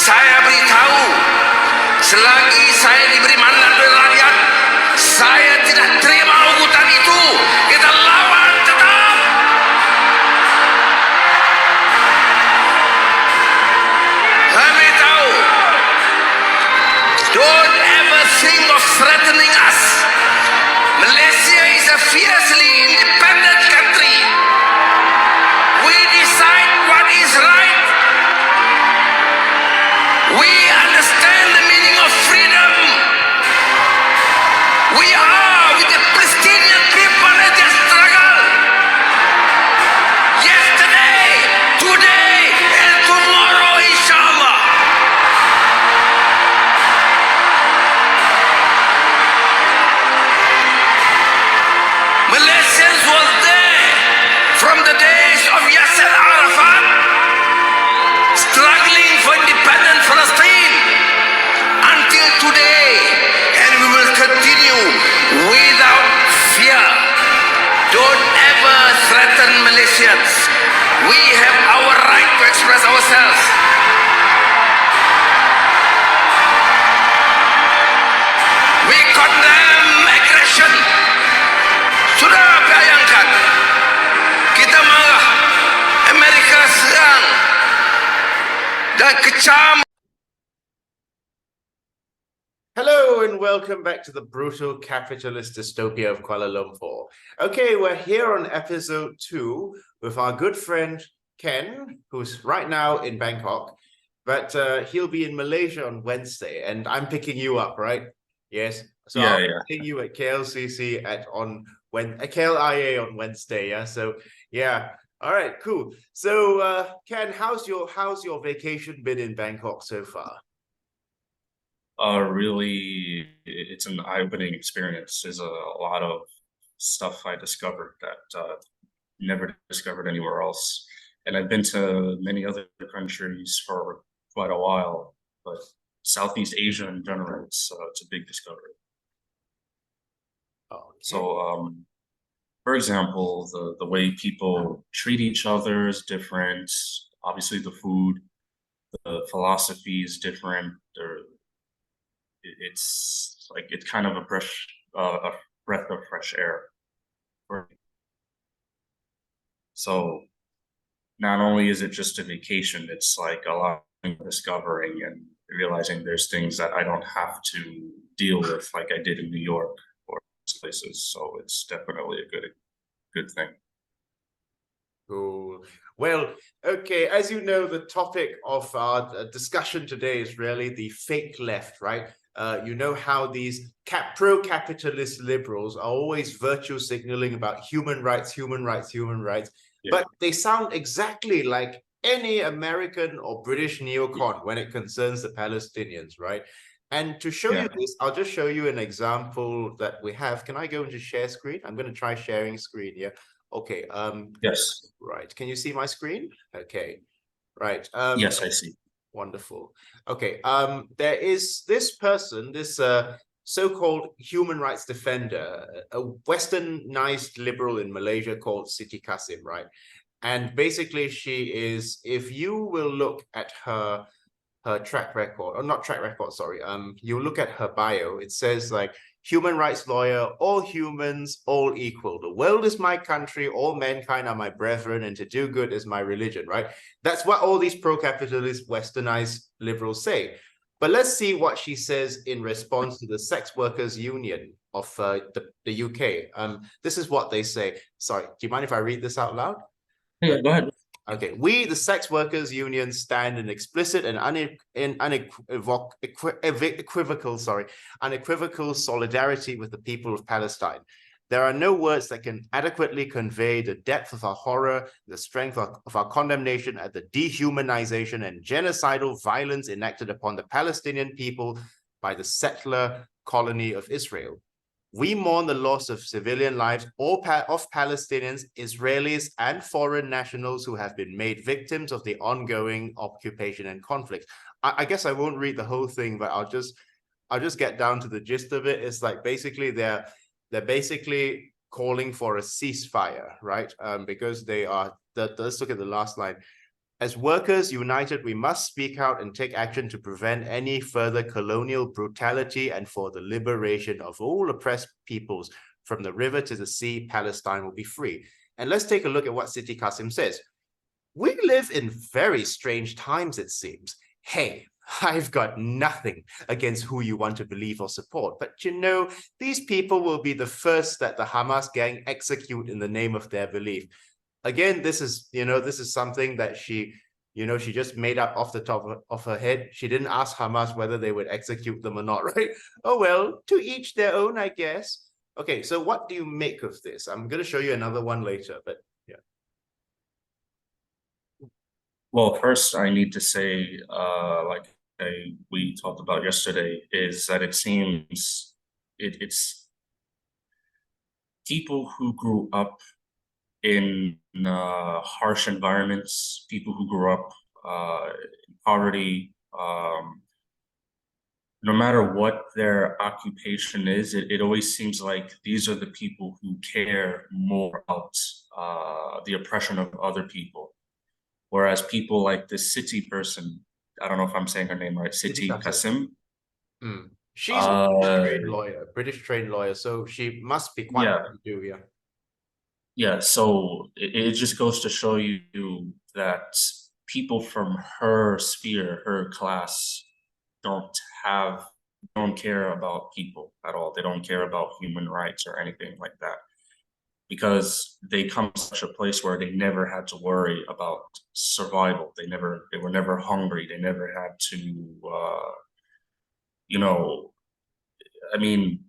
saya beritahu, selagi saya diberi mandat oleh rakyat, saya tidak terima ugutan itu. Kita lawan tetap. Kami tahu, don't ever think of threatening us. Malaysia is a fiercely independent country. We decide what is right. We understand the meaning of freedom. We are with the Palestinian people in their struggle. Yesterday, today, and tomorrow, inshallah. Malaysians was there from the days of Yasser Arafat, struggling for independent Palestine until today, and we will continue without fear. Don't ever threaten Malaysians. We have our right to express ourselves. We condemn aggression. Sudah bayangkan, kita marah, Amerika serang dan kecam. Hello and welcome back to the brutal capitalist dystopia of Kuala Lumpur. Okay, we're here on episode 2 with our good friend Ken, who's right now in Bangkok, but he'll be in Malaysia on Wednesday, and I'm picking you up, right? Yes. So I'll be seeing you at KLCC KLIA on Wednesday. Yeah. So yeah. All right. Cool. So Ken, how's your vacation been in Bangkok so far? Really, it's an eye-opening experience. There's a lot of stuff I discovered that never discovered anywhere else. And I've been to many other countries for quite a while, but Southeast Asia in general, it's a big discovery. Oh, okay. So, for example, the way people treat each other is different. Obviously, the food, the philosophy is different. It's kind of a breath of fresh air. So not only is it just a vacation, it's like a lot of discovering and realizing there's things that I don't have to deal with like I did in New York or places. So it's definitely a good thing. Cool. Well, okay, as you know, the topic of our discussion today is really the fake left, right? You know how these pro-capitalist liberals are always virtue signaling about human rights, yeah. But they sound exactly like any American or British neocon when it concerns the Palestinians, right? And to show you this, I'll just show you an example that we have. Can I go into share screen? I'm going to try sharing screen here. Okay. Yes. Right. Can you see my screen? Okay. Right. Yes, I see. Wonderful. Okay. There is this person, this so-called human rights defender, a westernized liberal in Malaysia called Siti Kasim, right? And basically she is, if you will look at her track record, or not track record, sorry, you look at her bio, it says like human rights lawyer, all humans, all equal. The world is my country, all mankind are my brethren, and to do good is my religion, right? That's what all these pro-capitalist westernized liberals say. But let's see what she says in response to the sex workers union of the UK. This is what they say. Sorry, do you mind if I read this out loud? Yeah, go ahead. Okay, we, the sex workers union, stand in explicit and unequivocal solidarity with the people of Palestine. There are no words that can adequately convey the depth of our horror, the strength of our condemnation at the dehumanization and genocidal violence enacted upon the Palestinian people by the settler colony of Israel. We mourn the loss of civilian lives of Palestinians, Israelis, and foreign nationals who have been made victims of the ongoing occupation and conflict. I guess I won't read the whole thing, but I'll just get down to the gist of it. It's like basically they're basically calling for a ceasefire, right? Because they are. Let's look at the last line. As workers united, we must speak out and take action to prevent any further colonial brutality and for the liberation of all oppressed peoples. From the river to the sea, Palestine will be free. And let's take a look at what Siti Qasim says. We live in very strange times, it seems. Hey, I've got nothing against who you want to believe or support, but you know, these people will be the first that the Hamas gang execute in the name of their belief. Again, this is, this is something that she just made up off the top of her head. She didn't ask Hamas whether they would execute them or not, right? Oh, well, to each their own, I guess. Okay, so what do you make of this? I'm going to show you another one later, but yeah. Well, first I need to say, like we talked about yesterday, is that it seems it's people who grew up in harsh environments, people who grew up in poverty, no matter what their occupation is, it always seems like these are the people who care more about the oppression of other people. Whereas people like this Siti person, I don't know if I'm saying her name right, Siti Qasim. She's a British trained lawyer, so she must be quite yeah. do, yeah. Yeah, so it just goes to show you that people from her sphere, her class, don't care about people at all. They don't care about human rights or anything like that, because they come to such a place where they never had to worry about survival. They were never hungry. They never had to, I mean,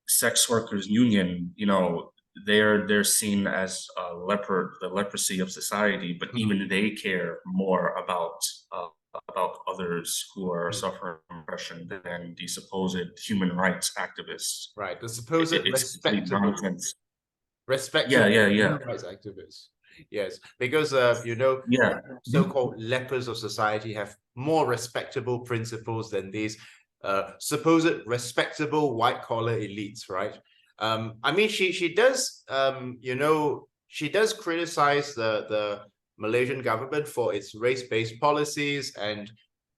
sex workers union, they're seen as the leprosy of society, but even they care more about others who are suffering oppression than the supposed human rights activists. Right, the supposed respectable human rights activists. Yes, because so-called lepers of society have more respectable principles than these supposed respectable white-collar elites, right? I mean, she does, she does criticize the Malaysian government for its race-based policies,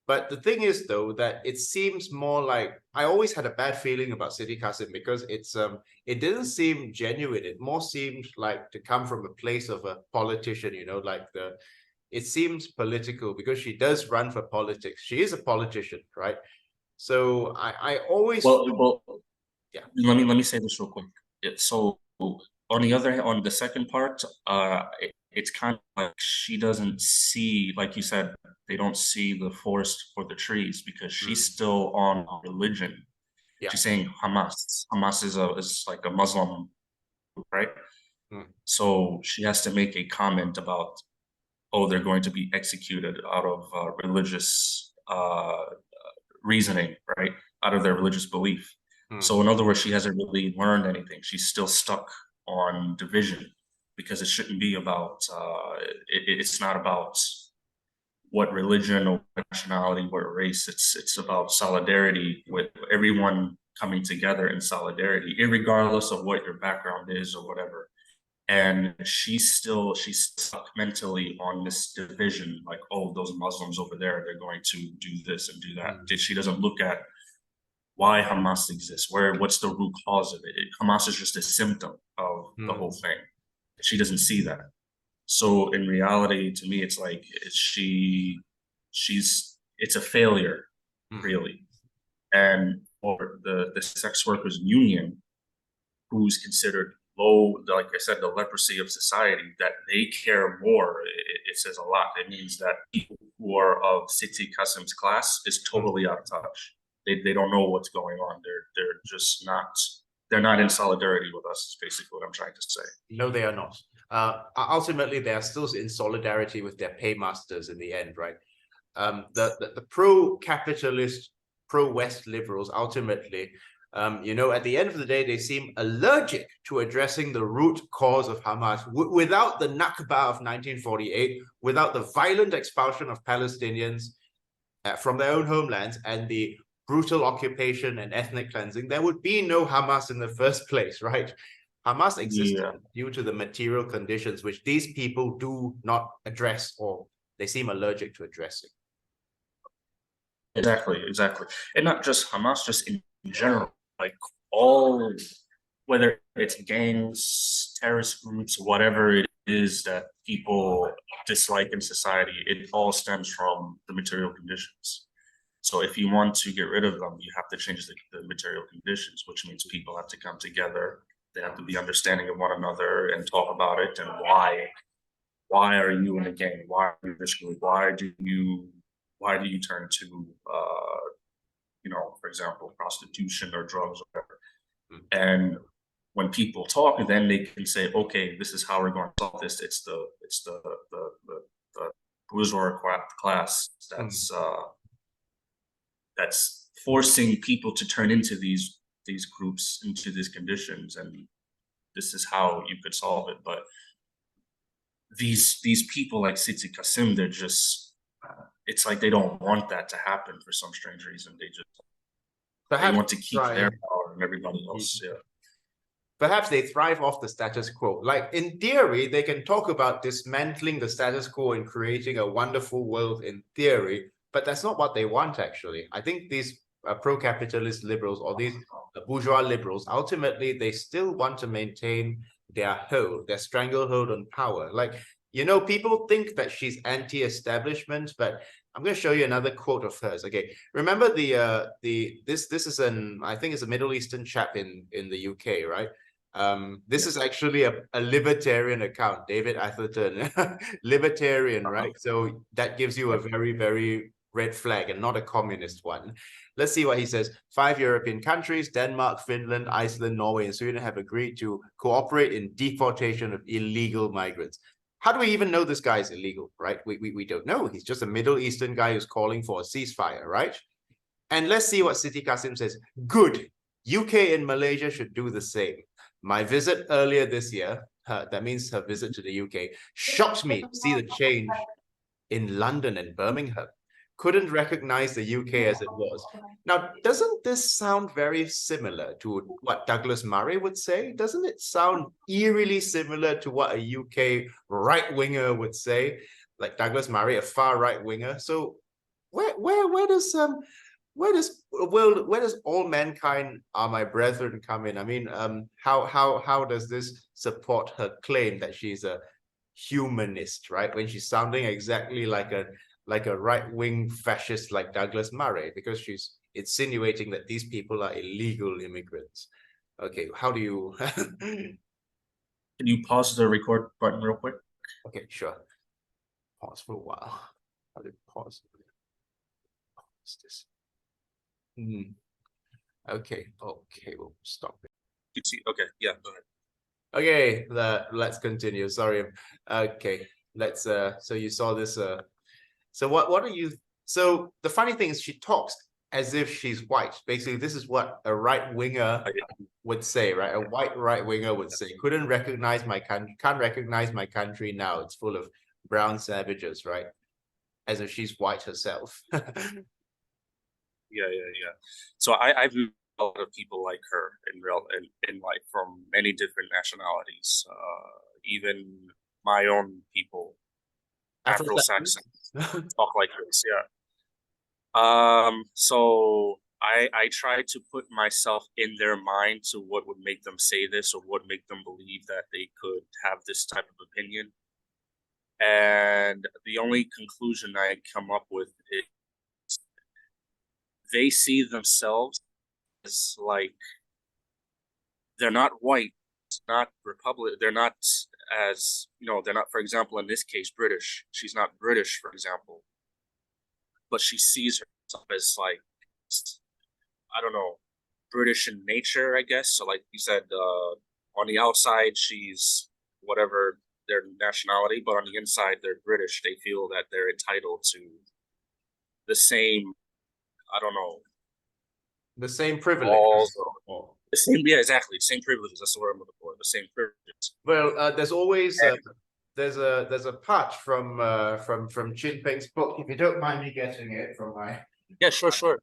but the thing is, though, that it seems more like, I always had a bad feeling about Siti Qasim because it didn't seem genuine. It more seemed like to come from a place of a politician, it seems political because she does run for politics. She is a politician, right? So I always yeah. Let me say this real quick. So on the second part, it's kind of like she doesn't see, like you said, they don't see the forest for the trees because she's still on religion. Yeah. She's saying Hamas. Hamas is like a Muslim, right? So she has to make a comment about, oh, they're going to be executed out of religious reasoning, right? Out of their religious belief. So in other words, she hasn't really learned anything. She's still stuck on division because it shouldn't be about, it's not about what religion or nationality, what race. It's about solidarity with everyone coming together in solidarity, irregardless of what your background is or whatever. And she's stuck mentally on this division, like, oh, those Muslims over there, they're going to do this and do that. She doesn't look at why Hamas exists, what's the root cause of it. Hamas is just a symptom of the whole thing. She doesn't see that. So in reality, to me, it's like it's a failure, really. And for the sex workers union, who's considered low, like I said, the leprosy of society, that they care more, it says a lot. It means that people who are of Siti Qasim's class is totally out of touch. They don't know what's going on. They're just not, they're not in solidarity with us, is basically what I'm trying to say. No, they are not. Ultimately, they are still in solidarity with their paymasters in the end, right? The pro-capitalist, pro-West liberals, ultimately, at the end of the day, they seem allergic to addressing the root cause of Hamas. Without the Nakba of 1948, without the violent expulsion of Palestinians from their own homelands and the brutal occupation and ethnic cleansing, there would be no Hamas in the first place, right? Hamas existed Yeah, due to the material conditions which these people do not address, or they seem allergic to addressing. exactly, exactly. And not just Hamas, just in general, like all, whether it's gangs, terrorist groups, whatever it is that people dislike in society, it all stems from the material conditions. So if you want to get rid of them, you have to change the material conditions, which means people have to come together. They have to be understanding of one another and talk about it, and why are you in a gang? Why are you in this group? Why do you turn to for example, prostitution or drugs or whatever? And when people talk, then they can say, okay, this is how we're going to solve this. It's the bourgeois class that's forcing people to turn into these groups, into these conditions, and this is how you could solve it. But these people like Siti Kasim, they're just it's like they don't want that to happen for some strange reason. They want to keep their power and everybody else. Yeah. Perhaps they thrive off the status quo. Like in theory, they can talk about dismantling the status quo and creating a wonderful world in theory, but that's not what they want, actually. I think these pro-capitalist liberals, or these bourgeois liberals, ultimately, they still want to maintain their hold, their stranglehold on power. Like, people think that she's anti-establishment, but I'm going to show you another quote of hers. Okay, remember this is I think it's a Middle Eastern chap in the UK, right? This is actually a libertarian account, David Atherton, libertarian, right? So that gives you a very, very red flag and not a communist one. Let's see what he says. 5 European countries, Denmark, Finland, Iceland, Norway, and Sweden have agreed to cooperate in deportation of illegal migrants. How do we even know this guy is illegal, right? We don't know. He's just a Middle Eastern guy who's calling for a ceasefire, right? And let's see what Siti Kasim says. Good. UK and Malaysia should do the same. My visit earlier this year, that means her visit to the UK, shocked me to see the change in London and Birmingham. Couldn't recognize the UK as it was. Now, doesn't this sound very similar to what Douglas Murray would say? Doesn't it sound eerily similar to what a UK right-winger would say? Like Douglas Murray, a far right-winger. So where does all mankind are my brethren come in? I mean, how does this support her claim that she's a humanist, right? When she's sounding exactly like a right-wing fascist like Douglas Murray, because she's insinuating that these people are illegal immigrants. Okay, how do you Can you pause the record button real quick? Okay, sure. Pause for a while. How did pause? What's this? Okay, we'll stop it. You see, okay, yeah, go ahead. Okay, let's continue. Sorry. Okay, let's so you saw this so what are you so the funny thing is she talks as if she's white. Basically, this is what a right-winger would say, right? A white right-winger would say. Couldn't recognize my country, can't recognize my country now. It's full of brown savages, right? As if she's white herself. Yeah. So I've met a lot of people like her in life from many different nationalities, even my own people, Afro-Saxons, talk like this. Yeah. So I try to put myself in their mind to what would make them say this, or what make them believe that they could have this type of opinion. And the only conclusion I come up with is they see themselves as like, they're not white, not Republic, they're not they're not, for example, in this case, British. She's not British, for example, but she sees herself as like, I don't know, British in nature, I guess. So like you said, on the outside, she's whatever their nationality, but on the inside, they're British. They feel that they're entitled to the same, I don't know, the same privileges. The same, yeah, exactly. The same privileges. That's the word I'm looking for. The same privileges. Well, there's always there's a part from Chin Peng's book. If you don't mind me getting it from my. Yeah, sure.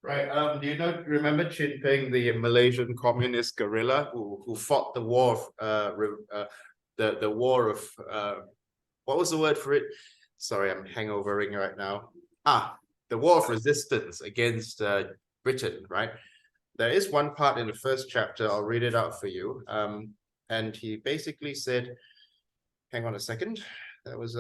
Right. Do you remember Chin Peng, the Malaysian communist guerrilla who fought the war of the war of what was the word for it? Sorry, I'm hangovering right now. The war of resistance against Britain, right? There is one part in the first chapter, I'll read it out for you. And he basically said, hang on a second. That was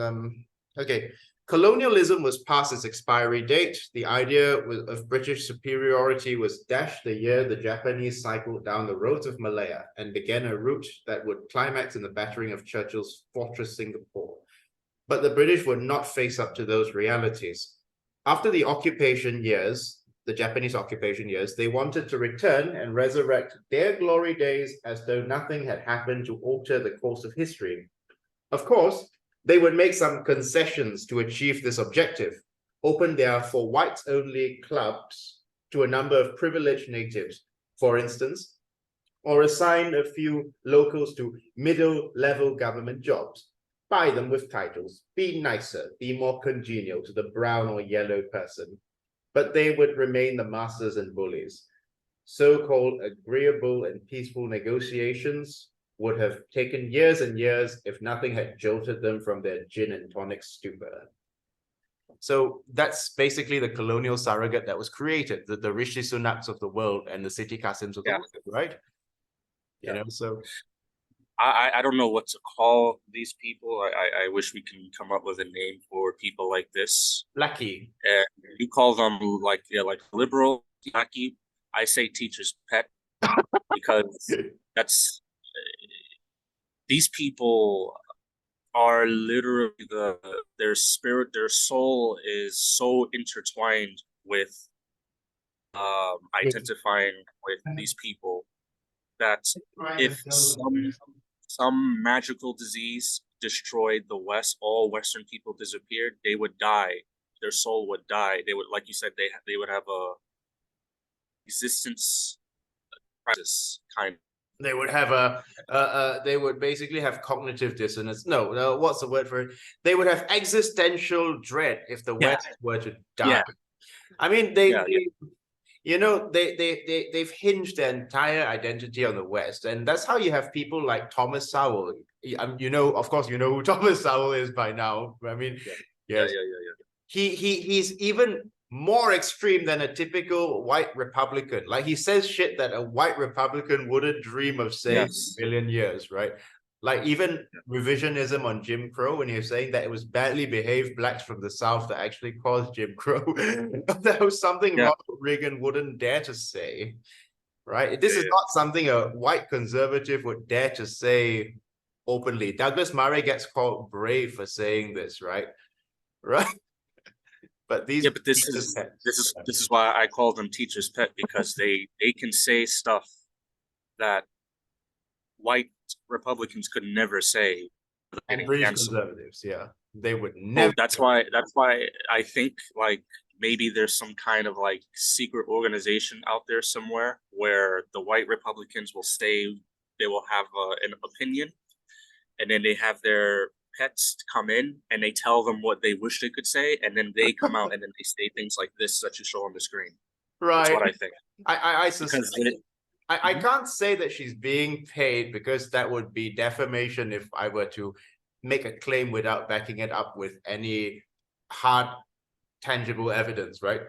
okay. Colonialism was past its expiry date. The idea of British superiority was dashed the year the Japanese cycled down the roads of Malaya and began a route that would climax in the battering of Churchill's fortress Singapore. But the British would not face up to those realities. After the occupation years, the Japanese occupation years, they wanted to return and resurrect their glory days as though nothing had happened to alter the course of history. Of course, they would make some concessions to achieve this objective, open their for whites only clubs to a number of privileged natives, for instance, or assign a few locals to middle-level government jobs, buy them with titles, be nicer, be more congenial to the brown or yellow person. But they would remain the masters and bullies. So-called agreeable and peaceful negotiations would have taken years and years if nothing had jolted them from their gin and tonic stupor. So that's basically the colonial surrogate that was created, the Rishi Sunaks of the world and the Siti-Kasims of the world, right? You know, so I don't know what to call these people. I wish we can come up with a name for people like this. Lucky. You call them like liberal, lucky. I say teacher's pet because that's these people are literally their spirit, their soul is so intertwined with identifying with these people that if some magical disease destroyed the West, all Western people disappeared, they would die. Their soul would die. They would, like you said, they would have a existence crisis kind of. They would have they would basically have cognitive dissonance. No, what's the word for it? They would have existential dread if the West were to die. Yeah. I mean, you know, they've hinged their entire identity on the West, and that's how you have people like Thomas Sowell. You know, of course, you know who Thomas Sowell is by now. I mean, yes. He's even more extreme than a typical white Republican. Like, he says shit that a white Republican wouldn't dream of saying in a million years, right? Like, even revisionism on Jim Crow, when you're saying that it was badly behaved blacks from the South that actually caused Jim Crow. That was something Ronald Reagan wouldn't dare to say, right? This is not something a white conservative would dare to say openly. Douglas Murray gets called brave for saying this, right? Right? But these this is why I call them teacher's pet, because they can say stuff that white Republicans could never say. And British conservatives, they would never. That's why I think like maybe there's some kind of like secret organization out there somewhere where the white Republicans will say they will have an opinion, and then they have their pets come in and they tell them what they wish they could say, and then they come out and then they say things like this that you show on the screen. Right. That's what I think. I can't say that she's being paid, because that would be defamation if I were to make a claim without backing it up with any hard, tangible evidence, right?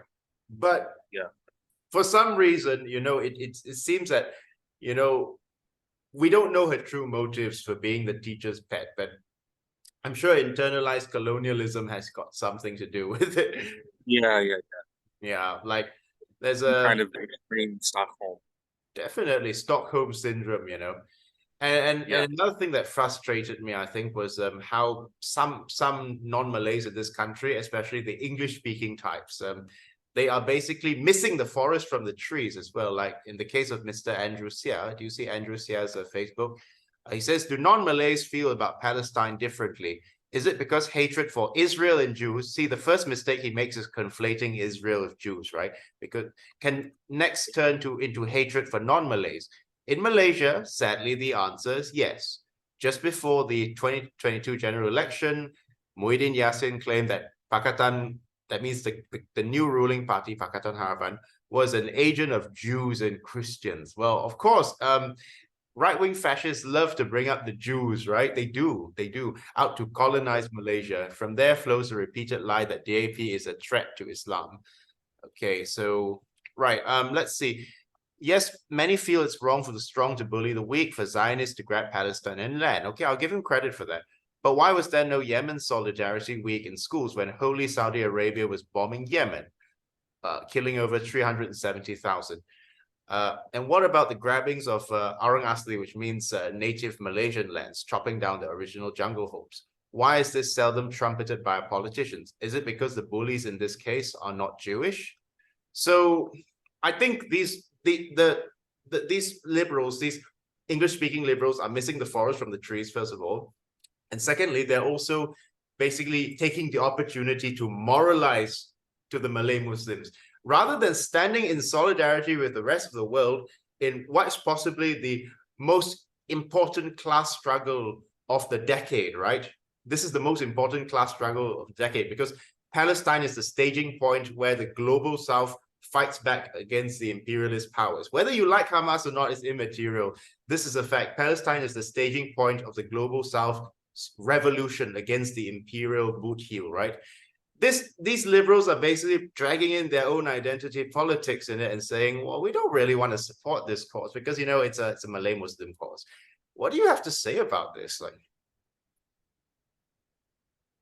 But for some reason, you know, it seems that, you know, we don't know her true motives for being the teacher's pet, but I'm sure internalized colonialism has got something to do with it. Yeah, like there's a kind of extreme Stockholm. Definitely Stockholm syndrome, you know. And another thing that frustrated me, I think, was how some non-Malays in this country, especially the English-speaking types, they are basically missing the forest from the trees as well. Like in the case of Mr. Andrew Sia, do you see Andrew Sia's Facebook? He says, do non-Malays feel about Palestine differently? Is it because hatred for Israel and Jews? See, the first mistake he makes is conflating Israel with Jews, right? Because can next turn into hatred for non-Malays. In Malaysia, sadly, the answer is yes. Just before the 2022 general election, Muhyiddin Yassin claimed that Pakatan, that means the new ruling party, Pakatan Harapan, was an agent of Jews and Christians. Well, of course, right-wing fascists love to bring up the Jews, right? They do, out to colonize Malaysia. From there flows a repeated lie that DAP is a threat to Islam. Okay, so, right, let's see. Yes, many feel it's wrong for the strong to bully the weak, for Zionists to grab Palestine and land. Okay, I'll give him credit for that. But why was there no Yemen Solidarity Week in schools when Holy Saudi Arabia was bombing Yemen, killing over 370,000? And what about the grabbings of Orang Asli, which means native Malaysian lands, chopping down the original jungle homes? Why is this seldom trumpeted by our politicians? Is it because the bullies in this case are not Jewish? So I think these liberals, these English-speaking liberals, are missing the forest from the trees, first of all. And secondly, they're also basically taking the opportunity to moralize to the Malay Muslims, rather than standing in solidarity with the rest of the world in what's possibly the most important class struggle of the decade, right? This is the most important class struggle of the decade because Palestine is the staging point where the global South fights back against the imperialist powers. Whether you like Hamas or not is immaterial. This is a fact. Palestine is the staging point of the global South revolution against the imperial boot heel, right? These liberals are basically dragging in their own identity politics in it and saying, well, we don't really want to support this cause because, you know, it's a Malay Muslim cause. What do you have to say about this? Like,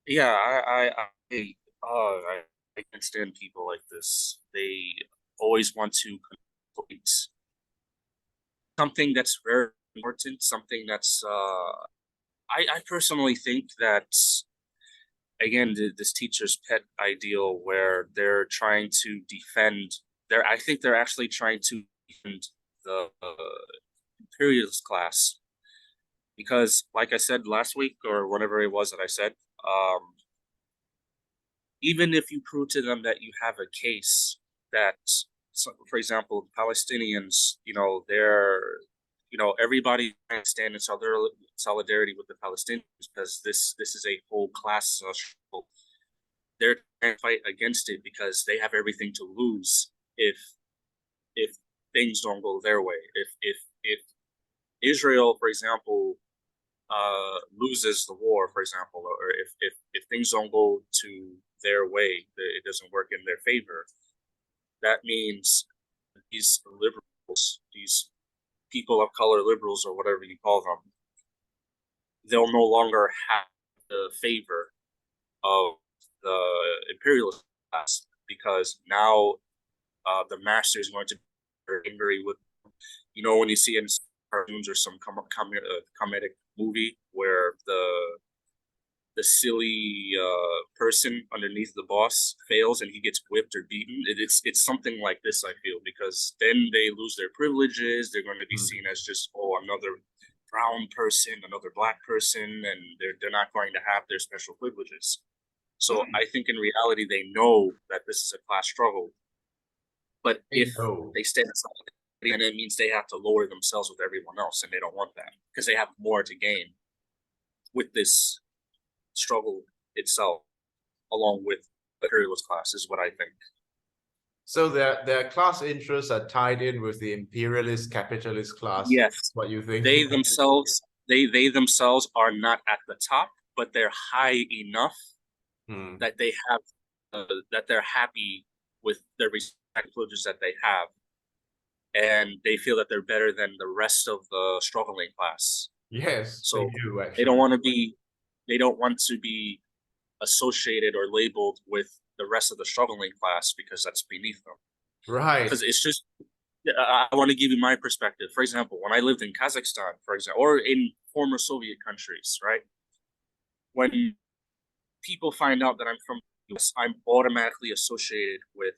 Yeah, I can't stand people like this. They always want to complete something that's very important, something that's I personally think that, again, this teacher's pet ideal where they're trying to defend, I think they're actually trying to defend the imperialist class. Because, like I said last week, or whatever it was that I said, even if you prove to them that you have a case that, for example, Palestinians, you know, everybody can stand in solidarity with the Palestinians because this is a whole class struggle. They're trying to fight against it because they have everything to lose if things don't go their way. If Israel, for example, loses the war, for example, or if things don't go to their way, it doesn't work in their favor, that means these liberals, these people of color liberals, or whatever you call them, they'll no longer have the favor of the imperialist class because now the master is going to be angry with, you know, when you see in cartoons or some comedic movie where the silly person underneath the boss fails and he gets whipped or beaten. It's something like this, I feel, because then they lose their privileges. They're going to be seen as just, oh, another brown person, another black person, and they're not going to have their special privileges. So I think in reality they know that this is a class struggle. But if they stand aside, then it means they have to lower themselves with everyone else, and they don't want that because they have more to gain with this struggle itself, along with the imperialist class, is what I think. So their class interests are tied in with the imperialist capitalist class. Yes, what you think? They themselves are not at the top, but they're high enough that they have that they're happy with their privileges that they have, and they feel that they're better than the rest of the struggling class. Yes, so they do, actually. They don't want to be associated or labeled with the rest of the struggling class because that's beneath them. Right. Because it's just, I want to give you my perspective. For example, when I lived in Kazakhstan, for example, or in former Soviet countries, right? When people find out that I'm from the US, I'm automatically associated with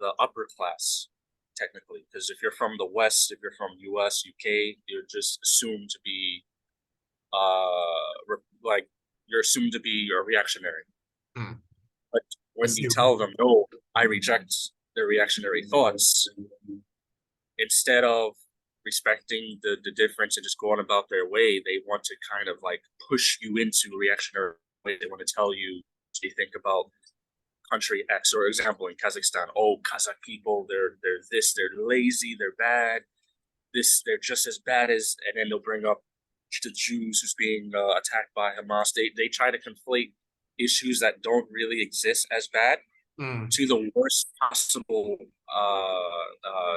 the upper class, technically. Because if you're from the West, if you're from US, UK, you're just assumed to be you're assumed to be a reactionary. But when you tell them, no, I reject their reactionary thoughts, instead of respecting the difference and just going about their way, they want to kind of like push you into reactionary way. They want to tell you what they think about country X, or example in Kazakhstan, oh, Kazakh people, they're this, they're lazy, they're bad, this, they're just as bad as, and then they'll bring up the Jews who's being attacked by Hamas. They try to conflate issues that don't really exist as bad to the worst possible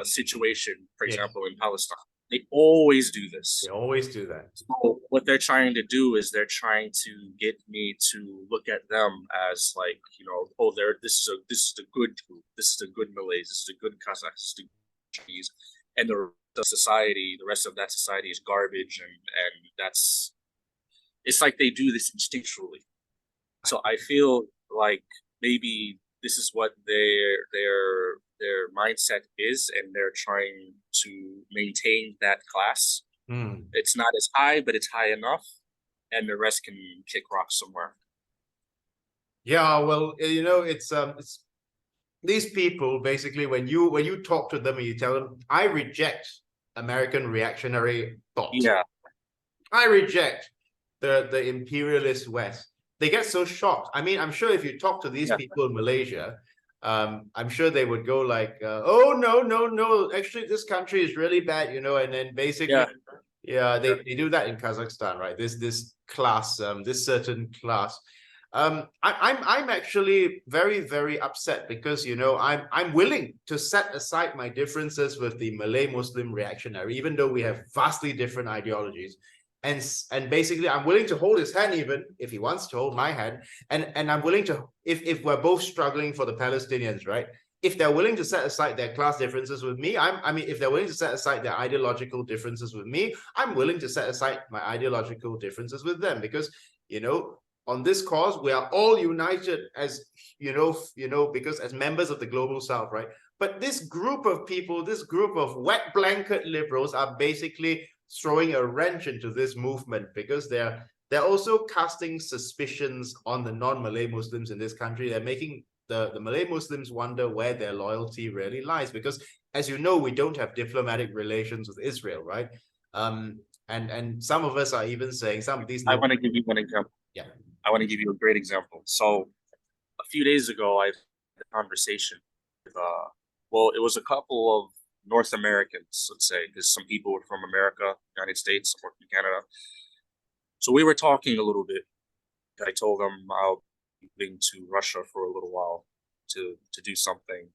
situation, for example, in Palestine. They always do this. They always do that. So what they're trying to do is they're trying to get me to look at them as like, you know, oh, this is the good group, this is the good Malays, this is the good Kazakhs, this is the good Chinese, and the society, the rest of that society is garbage, and that's, it's like they do this instinctually. So I feel like maybe this is what their mindset is, and they're trying to maintain that class. It's not as high, but it's high enough, and the rest can kick rocks somewhere. Yeah, well, you know, it's these people basically, when you talk to them and you tell them, I reject American reactionary thought. Yeah, I reject the imperialist West. They get so shocked. I mean, I'm sure if you talk to these people in Malaysia, I'm sure they would go like, oh, no, actually, this country is really bad, you know, and then basically, they do that in Kazakhstan, right? This class, this certain class. I'm actually very, very upset because, you know, I'm willing to set aside my differences with the Malay Muslim reactionary, even though we have vastly different ideologies. And basically, I'm willing to hold his hand, even if he wants to hold my hand. And I'm willing to, if we're both struggling for the Palestinians, right? If they're willing to set aside their class differences with me, I mean, if they're willing to set aside their ideological differences with me, I'm willing to set aside my ideological differences with them, because, you know, on this cause, we are all united as, you know, because as members of the global South, right? But this group of people, this group of wet blanket liberals are basically throwing a wrench into this movement, because they're also casting suspicions on the non-Malay Muslims in this country. They're making the Malay Muslims wonder where their loyalty really lies, because, as you know, we don't have diplomatic relations with Israel, right? And some of us are even saying some of these. I want to give you one example. Yeah, I want to give you a great example. So a few days ago, I had a conversation with, well, it was a couple of North Americans, let's say, because some people were from America, United States, some were from Canada. So we were talking a little bit. I told them I'll be moving to Russia for a little while to do something.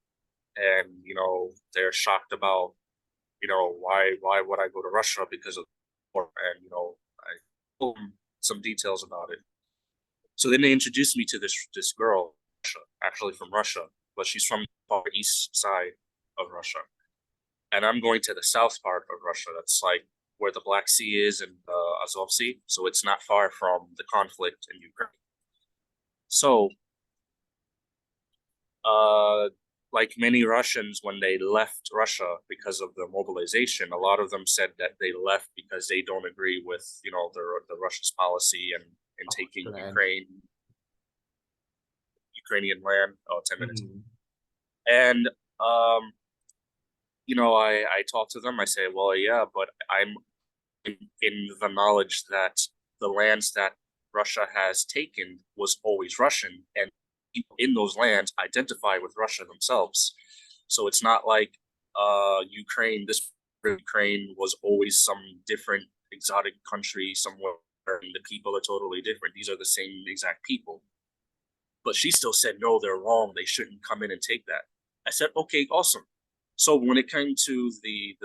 And, you know, they're shocked about, you know, why would I go to Russia because of war? And, you know, I told them some details about it. So then they introduced me to this girl, actually from Russia, but she's from the far east side of Russia. And I'm going to the south part of Russia. That's like where the Black Sea is and the Azov Sea. So it's not far from the conflict in Ukraine. So, like many Russians, when they left Russia because of the mobilization, a lot of them said that they left because they don't agree with, you know, the Russia's policy and taking Ukrainian land. Oh, 10 minutes. And you know, I talked to them. I say, well, yeah, but I'm in the knowledge that the lands that Russia has taken was always Russian, and people in those lands identify with Russia themselves. So it's not like Ukraine. This Ukraine was always some different exotic country somewhere, and the people are totally different. These are the same exact people. But she still said, no, they're wrong. They shouldn't come in and take that. I said, okay, awesome. So when it came to the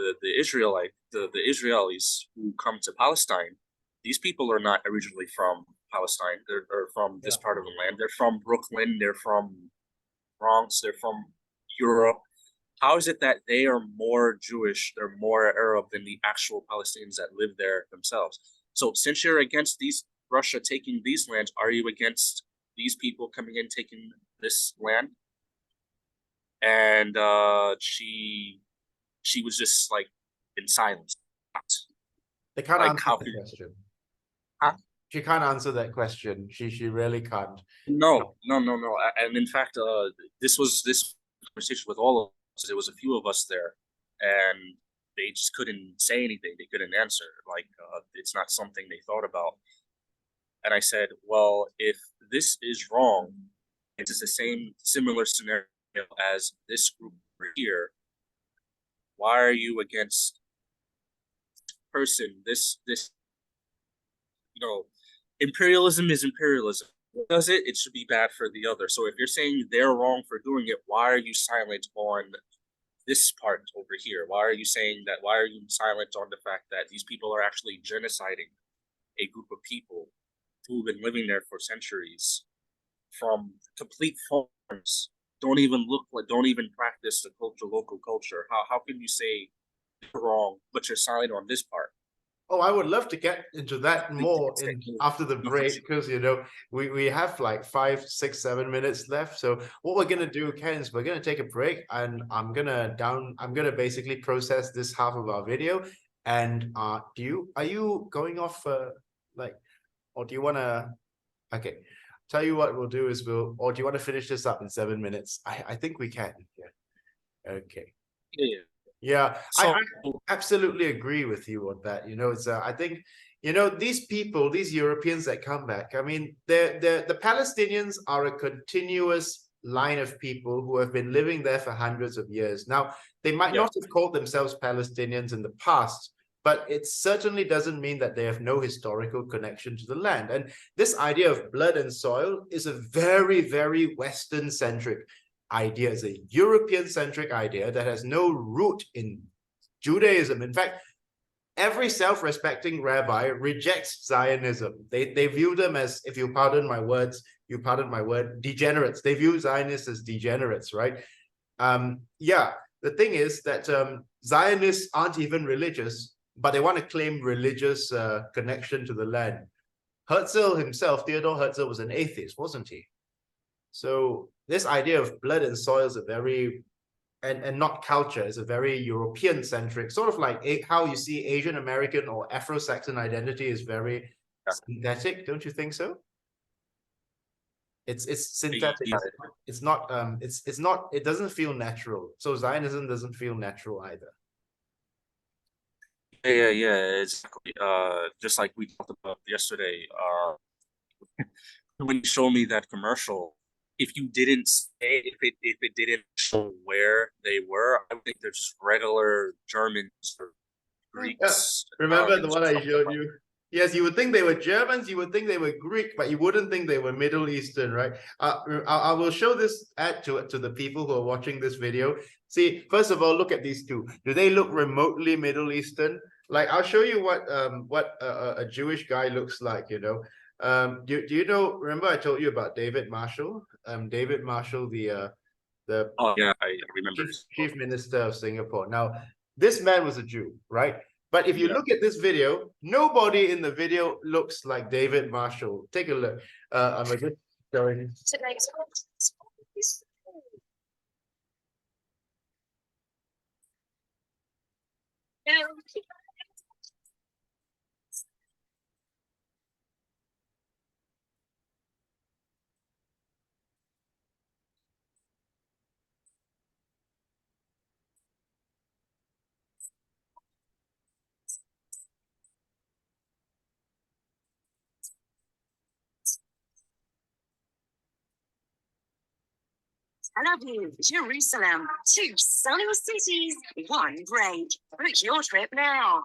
Israelis who come to Palestine, these people are not originally from Palestine. They're from this part of the land. They're from Brooklyn. They're from Bronx. They're from Europe. How is it that they are more Jewish, they're more Arab than the actual Palestinians that live there themselves? So since you're against Russia taking these lands, are you against these people coming in taking this land? And she was just like in silence. They can't like, answer the question. Huh? She can't answer that question. She really can't. No. And in fact, this conversation with all of us. There was a few of us there, and they just couldn't say anything. They couldn't answer. Like it's not something they thought about. And I said, well, if this is wrong, it's the similar scenario as this group over here. Why are you against person? This imperialism is imperialism. What does it? It should be bad for the other. So if you're saying they're wrong for doing it, why are you silent on this part over here? Why are you saying that? Why are you silent on the fact that these people are actually genociding a group of people who've been living there for centuries from complete foreigners? Don't even practice the local culture. How can you say you're wrong, but you're silent on this part? Oh, I would love to get into that more after the break, because we have like 5, 6, 7 minutes left. So what we're gonna do, Ken, is we're gonna take a break, and I'm gonna basically process this half of our video. And are you going off or do you wanna? Okay, tell you what we'll do is or do you want to finish this up in 7 minutes? I think we can. Yeah. Okay. Yeah. Yeah, So, I absolutely agree with you on that. It's I think these people, these Europeans that come back. I mean, the Palestinians are a continuous line of people who have been living there for hundreds of years. Now, they might not have called themselves Palestinians in the past, but it certainly doesn't mean that they have no historical connection to the land. And this idea of blood and soil is a very, very Western-centric idea. Is a European-centric idea that has no root in Judaism. In fact, every self-respecting rabbi rejects Zionism. They view them as, if you pardon my words, degenerates. They view Zionists as degenerates, right? The thing is that Zionists aren't even religious, but they want to claim religious connection to the land. Herzl himself, Theodor Herzl, was an atheist, wasn't he? So this idea of blood and soil is a very, and not culture, is a very European-centric, sort of like how you see Asian American or Afro-Saxon identity is very synthetic, don't you think so? It's synthetic. It's not it doesn't feel natural. So Zionism doesn't feel natural either. Yeah, exactly. Just like we talked about yesterday, when you showed me that commercial, if you didn't say, if it didn't show where they were, I would think they're just regular Germans or Greeks. Yeah. Remember the one I showed you? Yes, you would think they were Germans, you would think they were Greek, but you wouldn't think they were Middle Eastern, right? I will show this ad to the people who are watching this video. See, first of all, look at these two. Do they look remotely Middle Eastern? Like, I'll show you what a Jewish guy looks like, Do you know? Remember, I told you about David Marshall. David Marshall, the oh yeah, I remember. Chief Minister of Singapore. Now, this man was a Jew, right? But if you look at this video, nobody in the video looks like David Marshall. Take a look. I'm just showing. Tel Aviv, Jerusalem, 2 sunny cities, 1 break. Book your trip now.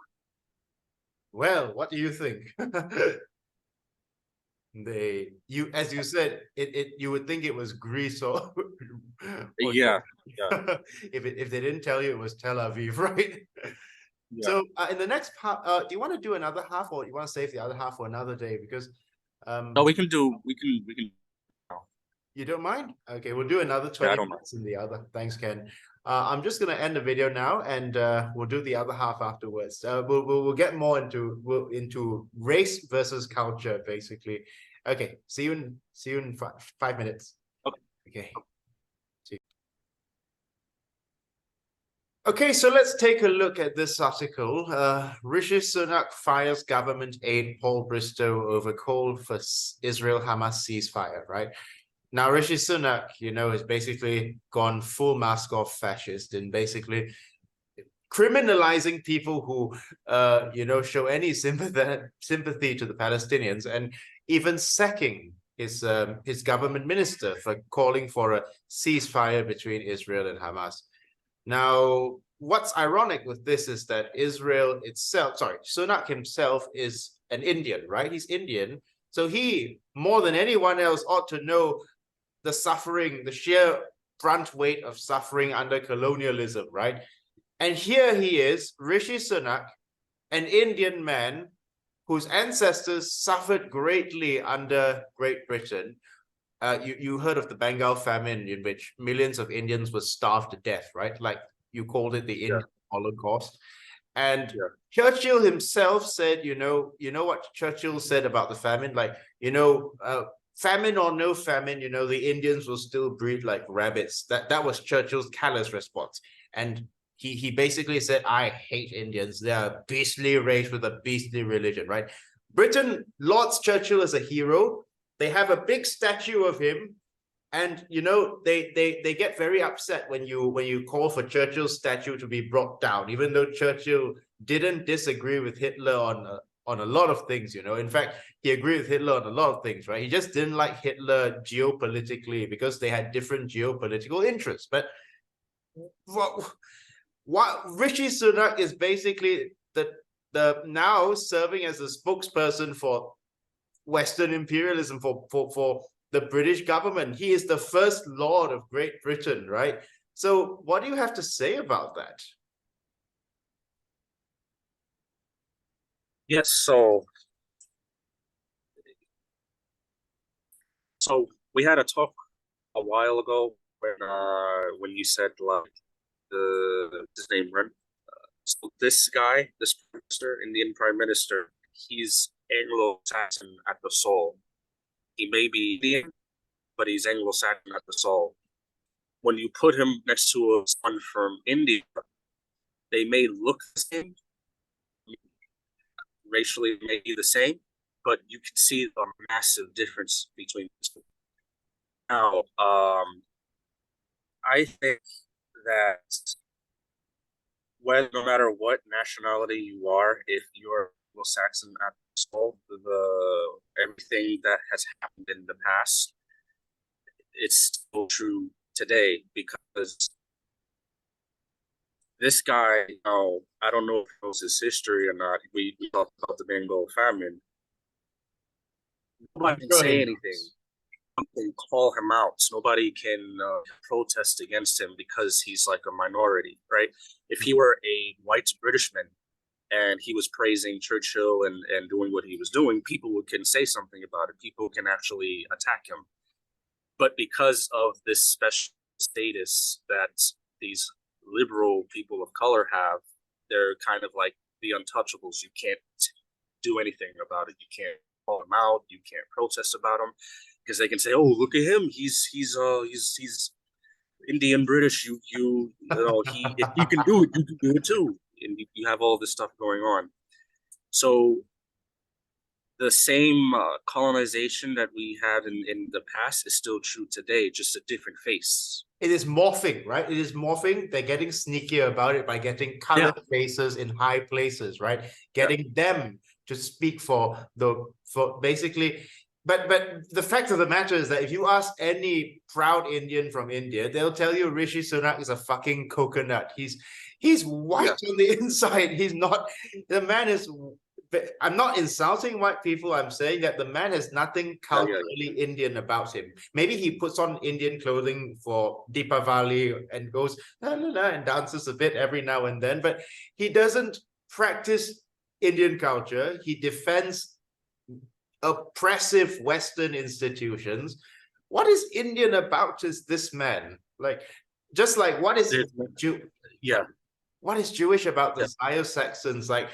Well, what do you think? As you said, you would think it was Greece or yeah. if they didn't tell you it was Tel Aviv, right? Yeah. So in the next part, do you want to do another half, or you want to save the other half for another day? Because no, we can. You don't mind? Okay, we'll do another 20 minutes in the other. Thanks, Ken. I'm just going to end the video now, and we'll do the other half afterwards. We'll get more into race versus culture, basically. Okay, see you in 5 minutes. Okay. Okay, so let's take a look at this article. Rishi Sunak fires government aide Paul Bristow over call for Israel-Hamas ceasefire, right? Now, Rishi Sunak, has basically gone full mask-off fascist and basically criminalizing people who, show any sympathy to the Palestinians, and even sacking his government minister for calling for a ceasefire between Israel and Hamas. Now, what's ironic with this is that Israel itself, Sunak himself is an Indian, right? He's Indian. So he, more than anyone else, ought to know the suffering, the sheer brunt weight of suffering under colonialism, right? And here he is, Rishi Sunak, an Indian man whose ancestors suffered greatly under Great Britain. You heard of the Bengal famine, in which millions of Indians were starved to death, right? Like you called it the Indian Holocaust. And Churchill himself said, you know what Churchill said about the famine? Like, famine or no famine, the Indians will still breed like rabbits. That was Churchill's callous response. And he basically said, I hate Indians. They are a beastly race with a beastly religion, right? Britain lauds Churchill as a hero. They have a big statue of him. And, they get very upset when you call for Churchill's statue to be brought down, even though Churchill didn't disagree with Hitler on a lot of things, In fact, he agreed with Hitler on a lot of things, right? He just didn't like Hitler geopolitically because they had different geopolitical interests. But what Rishi Sunak is basically the now serving as a spokesperson for Western imperialism, for the British government. He is the first Lord of Great Britain, right? So what do you have to say about that? Yes, so we had a talk a while ago when you said like his name, so this guy, this prime minister, Indian prime minister, he's Anglo-Saxon at the soul. He may be Indian, but he's Anglo-Saxon at the soul. When you put him next to someone from India, they may look the same, racially may be the same, but you can see a massive difference between these two. Now, I think that no matter what nationality you are, if you're Anglo-Saxon at the soul, everything that has happened in the past, it's still true today, because this guy, I don't know if it was his history or not. We talked about the Bengal famine. Nobody can say anything. Can call him out. Nobody can protest against him because he's like a minority, right? If he were a white Britishman and he was praising Churchill and doing what he was doing, people can say something about it. People can actually attack him. But because of this special status that these liberal people of color have, they're kind of like the untouchables. You can't do anything about it. You can't call them out. You can't protest about them, because they can say, "Oh, look at him. He's Indian British. If you can do it, you can do it too." And you have all this stuff going on. So the same colonization that we had in the past is still true today, just a different face. It is morphing, right? It is morphing. They're getting sneakier about it by getting colored faces in high places, right? Getting them to speak for basically. But the fact of the matter is that if you ask any proud Indian from India, they'll tell you Rishi Sunak is a fucking coconut. He's white on the inside. He's not. The man is. I'm not insulting white people. I'm saying that the man has nothing culturally Indian about him. Maybe he puts on Indian clothing for Deepavali and goes la la la and dances a bit every now and then, but he doesn't practice Indian culture. He defends oppressive Western institutions. What is Indian about this man? Like, just like what is what is Jewish about the Zio-Saxons? Like,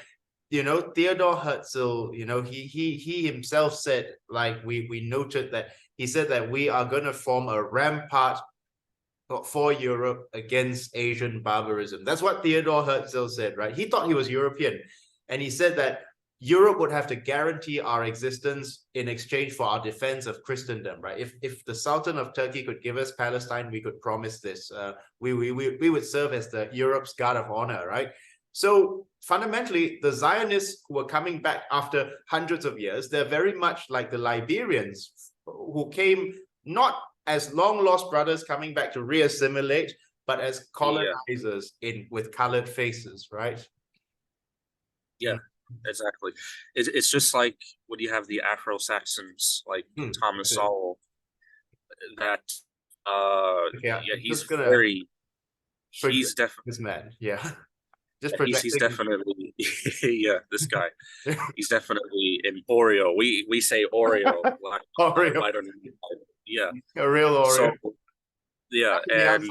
Theodore Herzl, he himself said, like we noted that he said that we are going to form a rampart for Europe against Asian barbarism. That's what Theodore Herzl said, right? He thought he was European, and he said that Europe would have to guarantee our existence in exchange for our defense of Christendom, right? If the Sultan of Turkey could give us Palestine, we could promise this. We would serve as the Europe's guard of honor, right? So fundamentally, the Zionists who are coming back after hundreds of years, they're very much like the Liberians who came not as long lost brothers coming back to re-assimilate, but as colonizers with colored faces, right? Yeah, exactly. It's just like when you have the Afro-Saxons, like Thomas Sowell, that he's definitely this man, he's definitely this guy. He's definitely in Oreo. We say Oreo. Like, Oreo. I don't know. Yeah, a real Oreo. So, yeah, and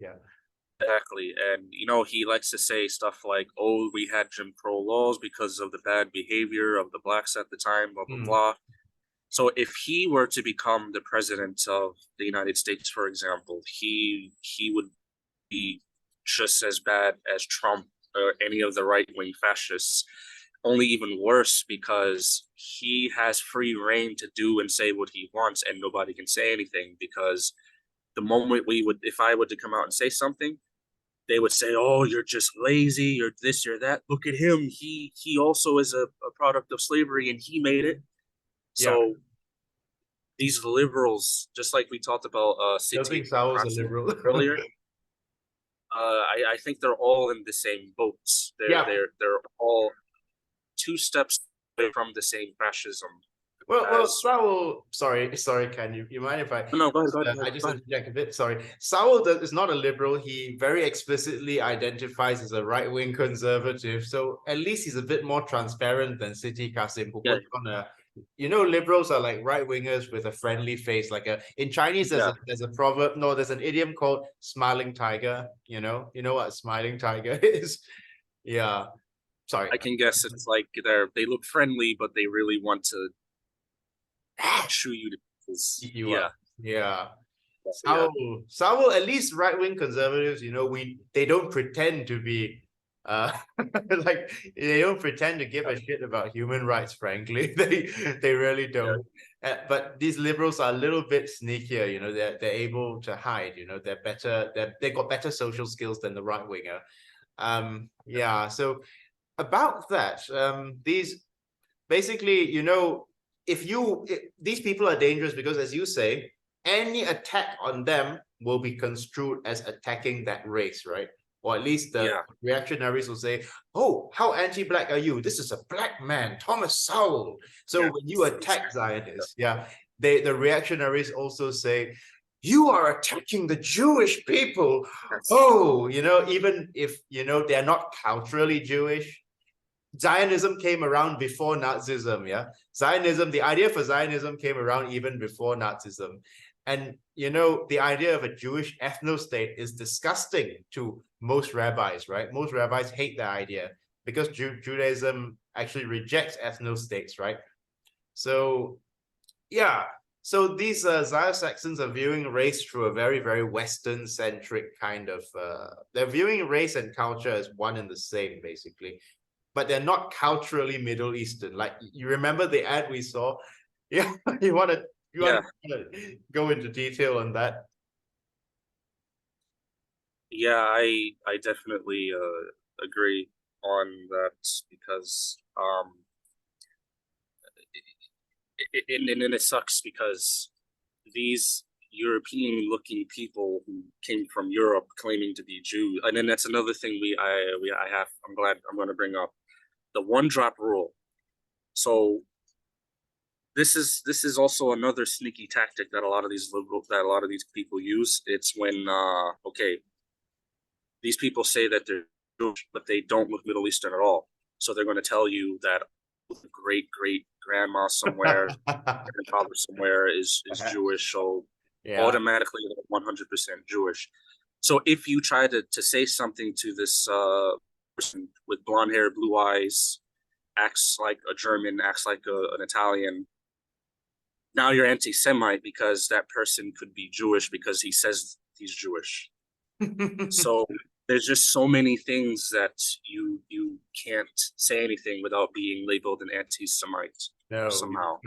yeah. Exactly. And, he likes to say stuff like, oh, we had Jim Crow laws because of the bad behavior of the blacks at the time, blah, blah, blah. So if he were to become the president of the United States, for example, he would be just as bad as Trump or any of the right-wing fascists, only even worse because he has free reign to do and say what he wants and nobody can say anything, because the moment if I were to come out and say something, they would say, oh, you're just lazy, you're this, you're that. Look at him. He also is a product of slavery and he made it. So these liberals, just like we talked about City earlier, I think they're all in the same boats. They're all 2 steps away from the same fascism. Well, Sowell, sorry, Ken, you mind if I... No, go ahead. I just interject a bit, sorry. Sowell is not a liberal. He very explicitly identifies as a right-wing conservative, so at least he's a bit more transparent than Siti Kasim, who puts on a... liberals are like right-wingers with a friendly face. Like in Chinese, there's a proverb, there's an idiom called smiling tiger, You know what a smiling tiger is? Yeah. Sorry. I can guess it's like they look friendly, but they really want to chew you to pieces. Sowell, at least right-wing conservatives, they don't pretend to be like they don't pretend to give a shit about human rights, frankly. They really don't. But these liberals are a little bit sneakier, they're able to hide, they're better, they've got better social skills than the right-winger. So about that, these basically, these people are dangerous because, as you say, any attack on them will be construed as attacking that race, right? Or at least the reactionaries will say, oh, how anti-black are you? This is a black man, Thomas Sowell. So when you attack Zionists, the reactionaries also say, you are attacking the Jewish people. Oh, even if, they're not culturally Jewish, Zionism came around before Nazism, the idea for Zionism came around even before Nazism. And, the idea of a Jewish ethno-state is disgusting to most rabbis, right? Most rabbis hate that idea because Judaism actually rejects ethno-states, right? So, so these Zio-Saxons are viewing race through a very, very Western-centric kind of... they're viewing race and culture as one and the same, basically. But they're not culturally Middle Eastern. Like, you remember the ad we saw? Yeah, you want to go into detail on that? Yeah, I definitely agree on that because it sucks because these European-looking people who came from Europe claiming to be Jew, and then that's another thing I'm glad I'm going to bring up, the one-drop rule. So this is also another sneaky tactic that a lot of these people use. It's when these people say that they're Jewish, but they don't look Middle Eastern at all. So they're going to tell you that great grandma somewhere, grandfather somewhere is Jewish, so automatically they're 100% Jewish. So if you try to say something to this person with blonde hair, blue eyes, acts like a German, acts like an Italian, now you're anti-Semite because that person could be Jewish because he says he's Jewish. So there's just so many things that you can't say anything without being labeled an anti-Semite somehow.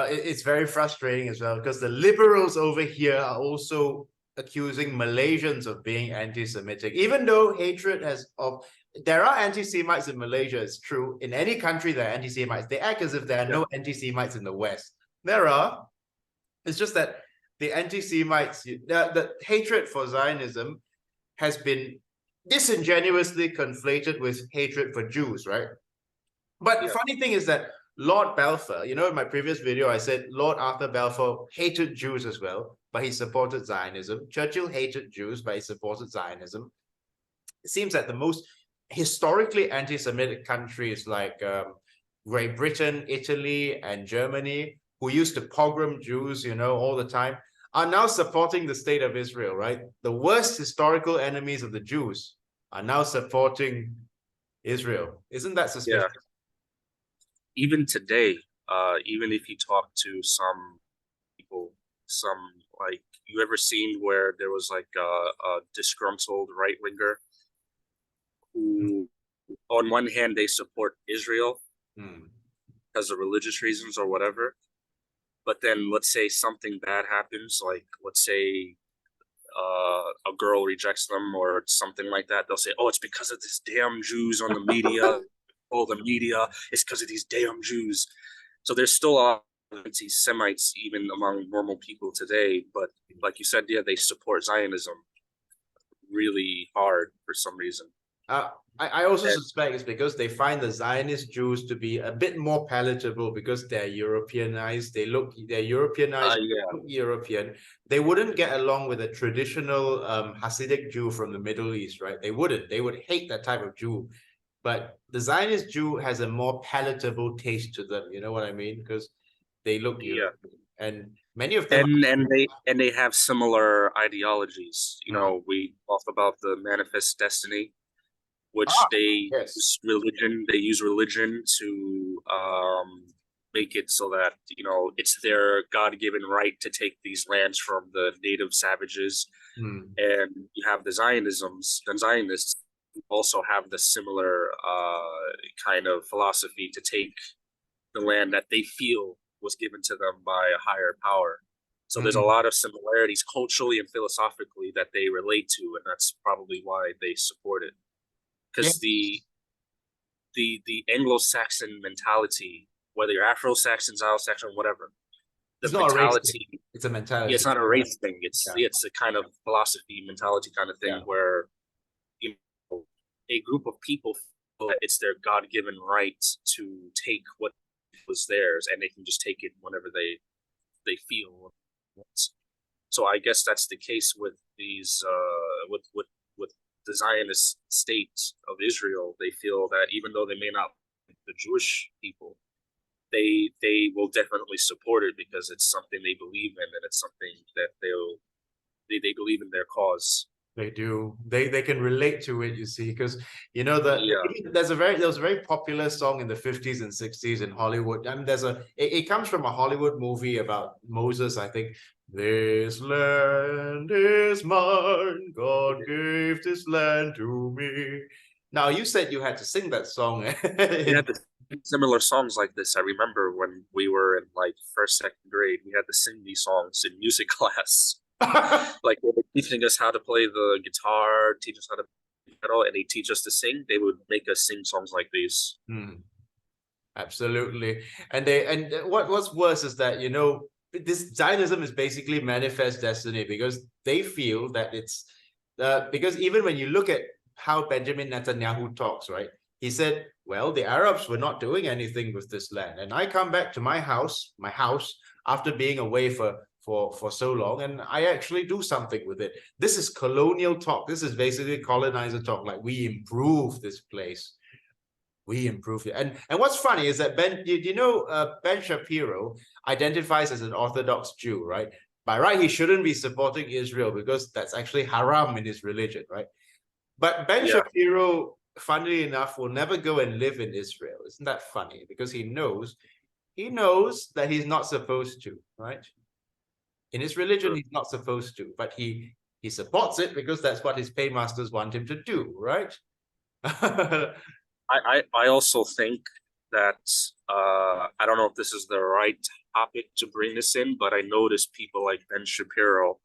It's very frustrating as well because the liberals over here are also accusing Malaysians of being anti-Semitic, even though there are anti-Semites in Malaysia. It's true. In any country, there are anti-Semites. They act as if there are no anti-Semites in the West. There are. It's just that the anti-Semites, the hatred for Zionism has been disingenuously conflated with hatred for Jews, right? But the funny thing is that Lord Balfour, you know, in my previous video, I said Lord Arthur Balfour hated Jews as well, but he supported Zionism. Churchill hated Jews, but he supported Zionism. It seems that the most historically anti-Semitic countries like Great Britain, Italy, and Germany, who used to pogrom Jews, you know, all the time, are now supporting the state of Israel, right? The worst historical enemies of the Jews are now supporting Israel. Isn't that suspicious? Yeah. Even today, even if you talk to some people, some like, you ever seen where there was like a disgruntled right winger who, on one hand, they support Israel because of religious reasons or whatever, but then let's say something bad happens, like let's say a girl rejects them or something like that, they'll say, "Oh, it's because of this damn Jews on the media." Oh, the media, it's because of these damn Jews. So there's still a lot of anti-Semites even among normal people today, but like you said, yeah, they support Zionism really hard for some reason. I also suspect it's because they find the Zionist Jews to be a bit more palatable because they're Europeanized. They're Europeanized, European. They wouldn't get along with a traditional Hasidic Jew from the Middle East, right? They wouldn't. They would hate that type of Jew. But the Zionist Jew has a more palatable taste to them. You know what I mean? Because they look European. And many of them and they have similar ideologies. You know, we talked about the Manifest Destiny, which they use religion. They use religion to make it so that, you know, it's their God-given right to take these lands from the native savages. And you have the Zionists also have the similar kind of philosophy to take the land that they feel was given to them by a higher power. So there's a lot of similarities culturally and philosophically that they relate to, and that's probably why they support it. Because the Anglo-Saxon mentality, whether you're Afro-Saxon, Zio-Saxon, whatever, the mentality, it's a mentality. Yeah, it's not a race thing. It's a kind of philosophy, mentality kind of thing where, you know, a group of people feel that it's their God-given right to take what was theirs, and they can just take it whenever they feel. So I guess that's the case with these with the Zionist state of Israel. They feel that even though they may not like the Jewish people, they will definitely support it because it's something they believe in, and it's something that they believe in their cause. They do. They can relate to it, you see, because you know there was a very popular song in the 50s and 60s in Hollywood. I mean, it comes from a Hollywood movie about Moses, I think. This land is mine, God gave this land to me. Now, you said you had to sing that song. We had similar songs like this. I remember when we were in like first, second grade, we had to sing these songs in music class. Like they were teaching us how to play the guitar, teach us how to play the pedal, and they teach us to sing. They would make us sing songs like these. Absolutely. And what's worse is that, you know, this Zionism is basically Manifest Destiny because they feel that it's because even when you look at how Benjamin Netanyahu talks, right? He said, well, the Arabs were not doing anything with this land. And I come back to my house after being away for so long, and I actually do something with it. This is colonial talk. This is basically colonizer talk, like we improve this place. We improve it. And what's funny is that Ben Shapiro identifies as an Orthodox Jew, right? By right, he shouldn't be supporting Israel because that's actually haram in his religion, right? But Ben Shapiro, funnily enough, will never go and live in Israel. Isn't that funny? Because he knows that he's not supposed to, right? In his religion, he's not supposed to, but he supports it because that's what his paymasters want him to do, right? I also think that I don't know if this is the right topic to bring this in, but I noticed people like Ben Shapiro,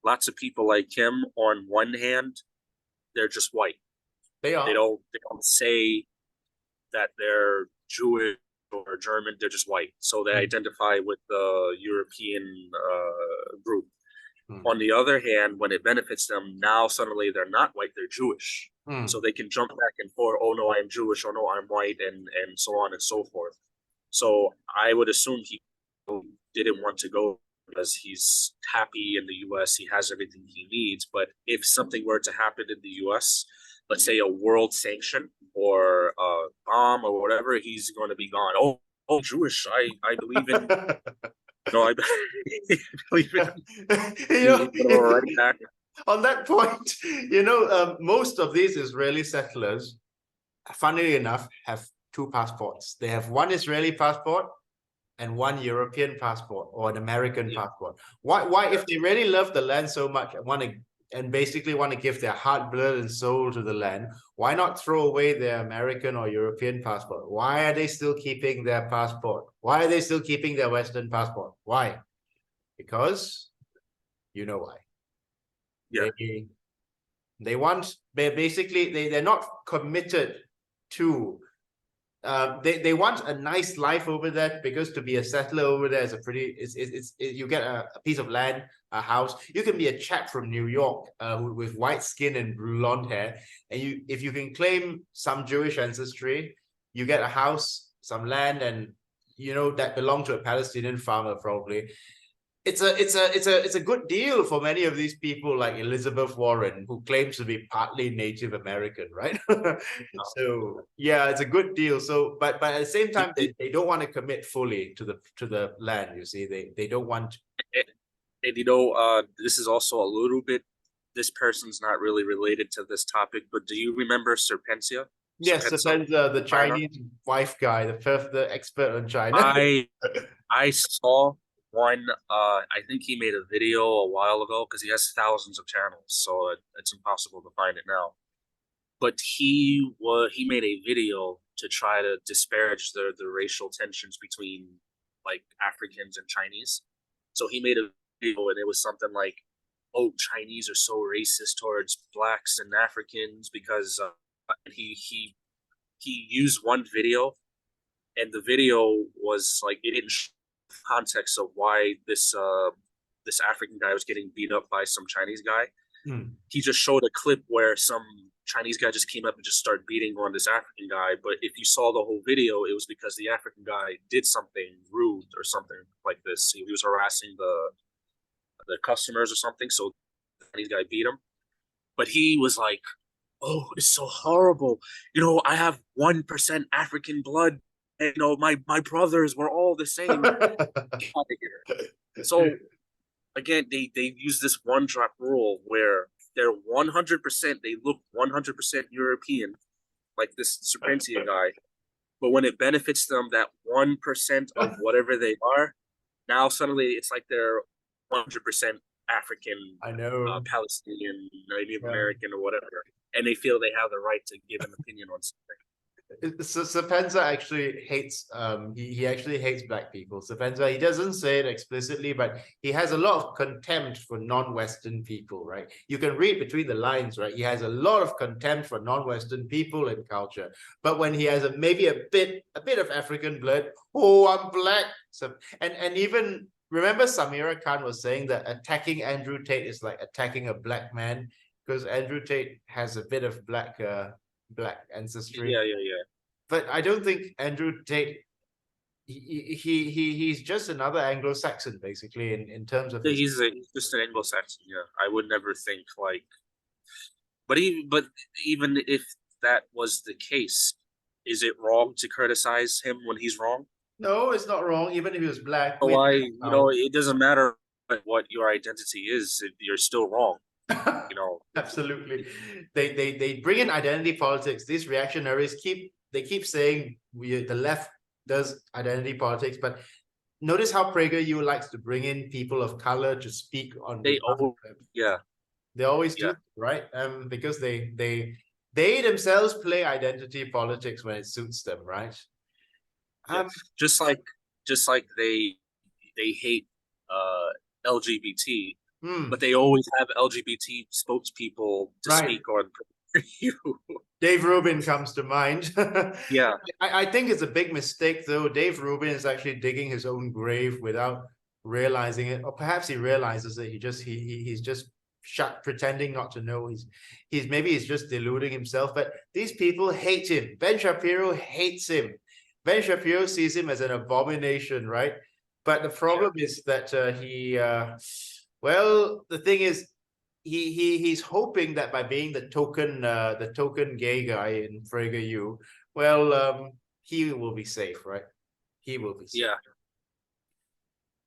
lots of people like him, on one hand, they're just white. They are. They don't say that they're Jewish or German, they're just white. So they identify with the European group. On the other hand, when it benefits them, now suddenly they're not white, they're Jewish. So they can jump back and forth, oh no, I'm Jewish, oh no, I'm white, and so on and so forth. So I would assume he didn't want to go because he's happy in the US, he has everything he needs. But if something were to happen in the US, let's say a world sanction or a bomb or whatever, he's going to be gone. Oh, Jewish, I believe in. No, I believe in. Right back. On that point, most of these Israeli settlers, funnily enough, have two passports. They have one Israeli passport and one European passport or an American passport. Why, if they really love the land so much and basically want to give their heart, blood, and soul to the land, why not throw away their American or European passport? Why are they still keeping their passport? Why are they still keeping their Western passport? Why? Because you know why. Yeah. They want, they're not committed to they want a nice life over there, because to be a settler over there is a pretty you get a piece of land, a house. You can be a chap from New York with white skin and blonde hair, and if you can claim some Jewish ancestry, you get a house, some land, and that belong to a Palestinian farmer probably. It's a good deal for many of these people, like Elizabeth Warren, who claims to be partly Native American, right? So yeah, it's a good deal. So, but at the same time, they don't want to commit fully to the land. You see, they don't want. And this is also a little bit. This person's not really related to this topic, but do you remember Serpentia? Yes, Serpentia, the Chinese wife guy, the expert on China. I saw one. I think he made a video a while ago, because he has thousands of channels, so it's impossible to find it now. But he made a video to try to disparage the racial tensions between like Africans and Chinese. So he made a video, and it was something like, "Oh, Chinese are so racist towards blacks and Africans," because he used one video, and the video was like, it didn't show context of why this African guy was getting beat up by some Chinese guy. He just showed a clip where some Chinese guy just came up and just started beating on this African guy. But if you saw the whole video, it was because the African guy did something rude or something like this. He was harassing the customers or something, so the Chinese guy beat him. But he was like, "Oh, it's so horrible. I have 1% African blood. And, my brothers were all the same." Get out of here. So again, they use this one drop rule where they're 100%. They look 100% European, like this Serpentia guy. But when it benefits them, that 1% of whatever they are, now suddenly it's like they're 100% African, I know, Palestinian, Native American, or whatever, and they feel they have the right to give an opinion on something. Serpentia actually hates he actually hates black people. Serpentia, he doesn't say it explicitly, but he has a lot of contempt for non-Western people, right? You can read between the lines, right? He has a lot of contempt for non-Western people and culture. But when he has maybe a bit of African blood, oh, I'm black. So and even remember Samira Khan was saying that attacking Andrew Tate is like attacking a black man, because Andrew Tate has a bit of black ancestry. Yeah. But I don't think Andrew Tate, he's just another Anglo-Saxon, basically, in terms of he's just an Anglo-Saxon. Yeah, I would never think like. But even if that was the case, is it wrong to criticize him when he's wrong? No, it's not wrong, even if he was black. It doesn't matter what your identity is, you're still wrong. Absolutely. They bring in identity politics. These reactionaries keep saying the left does identity politics, but notice how PragerU likes to bring in people of color to speak on. They always do, right? Because they themselves play identity politics when it suits them, right? Just like they hate LGBT. But they always have LGBT spokespeople to speak on you. Dave Rubin comes to mind. Yeah. I think it's a big mistake, though. Dave Rubin is actually digging his own grave without realizing it, or perhaps he realizes it. He's just pretending not to know. He's just deluding himself. But these people hate him. Ben Shapiro hates him. Ben Shapiro sees him as an abomination, right? But the problem is that well, the thing is, he's hoping that by being the token gay guy in PragerU, well, he will be safe, right? He will be safe. Yeah.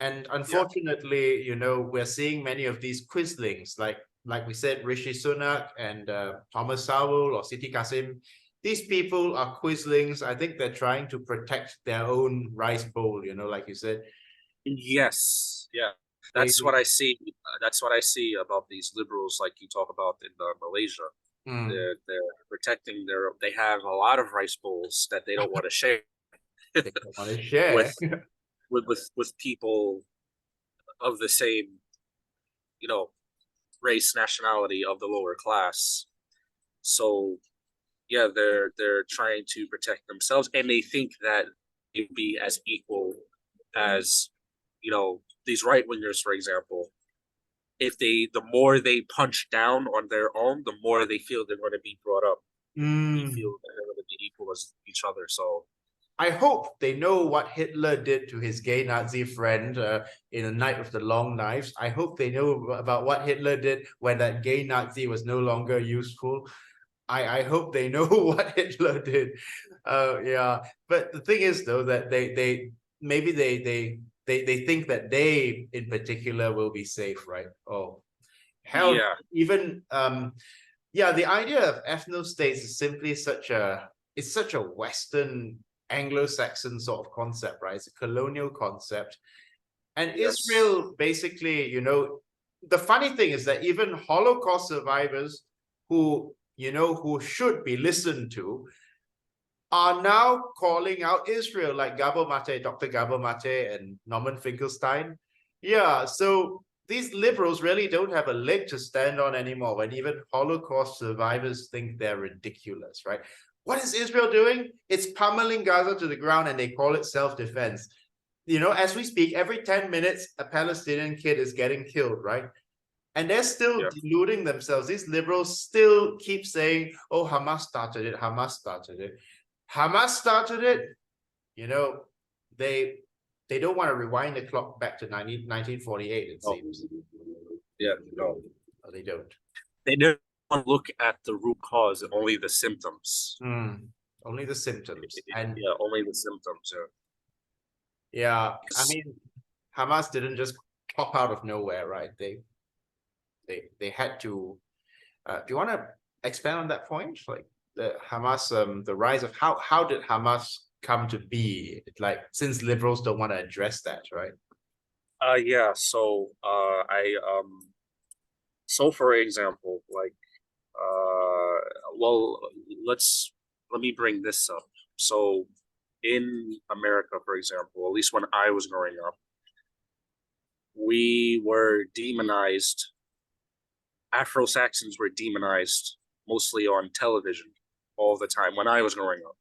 And unfortunately, you know, we're seeing many of these quislings, like we said, Rishi Sunak and Thomas Sowell or Siti Kasim. These people are quislings. I think they're trying to protect their own rice bowl, you know, like you said. Yes. Yeah. That's what I see. That's what I see about these liberals, like you talk about in Malaysia. They're protecting they have a lot of rice bowls that they don't want to share. They don't want to share with people of the same, you know, race, nationality of the lower class. So yeah, they're trying to protect themselves, and they think that it'd be as equal as, you know, these right wingers, for example. If the more they punch down on their own, the more they feel they're going to be brought up. They feel that they're going to be equal as each other. So I hope they know what Hitler did to his gay Nazi friend in The Night with the Long Knives. I hope they know about what Hitler did when that gay Nazi was no longer useful. I hope they know what Hitler did. Yeah, but the thing is, though, that they think that they in particular will be safe, right? Oh, hell, yeah. Even yeah, the idea of ethno-states is simply such a Western Anglo-Saxon sort of concept, right? It's a colonial concept. And Israel basically, you know, the funny thing is that even Holocaust survivors who, you know, who should be listened to are now calling out Israel, like Gabor Mate, Dr. Gabor Mate and Norman Finkelstein. Yeah, so these liberals really don't have a leg to stand on anymore when even Holocaust survivors think they're ridiculous, right? What is Israel doing? It's pummeling Gaza to the ground and they call it self-defense. You know, as we speak, every 10 minutes, a Palestinian kid is getting killed, right? And they're still deluding themselves. These liberals still keep saying, oh, Hamas started it, Hamas started it. Hamas started it, you know, they don't want to rewind the clock back to 1948, it seems. Yeah, no. No, they don't. They don't want to look at the root cause, only the symptoms. Only the symptoms. And yeah, only the symptoms. Yeah, I mean, Hamas didn't just pop out of nowhere, right? They had to. Do you want to expand on that point? Like the Hamas, the rise of how did Hamas come to be? Like, since liberals don't want to address that, right? Yeah. So so for example, like well, let me bring this up. So in America, for example, at least when I was growing up, we were demonized. Afro-Saxons were demonized mostly on television all the time when I was growing up.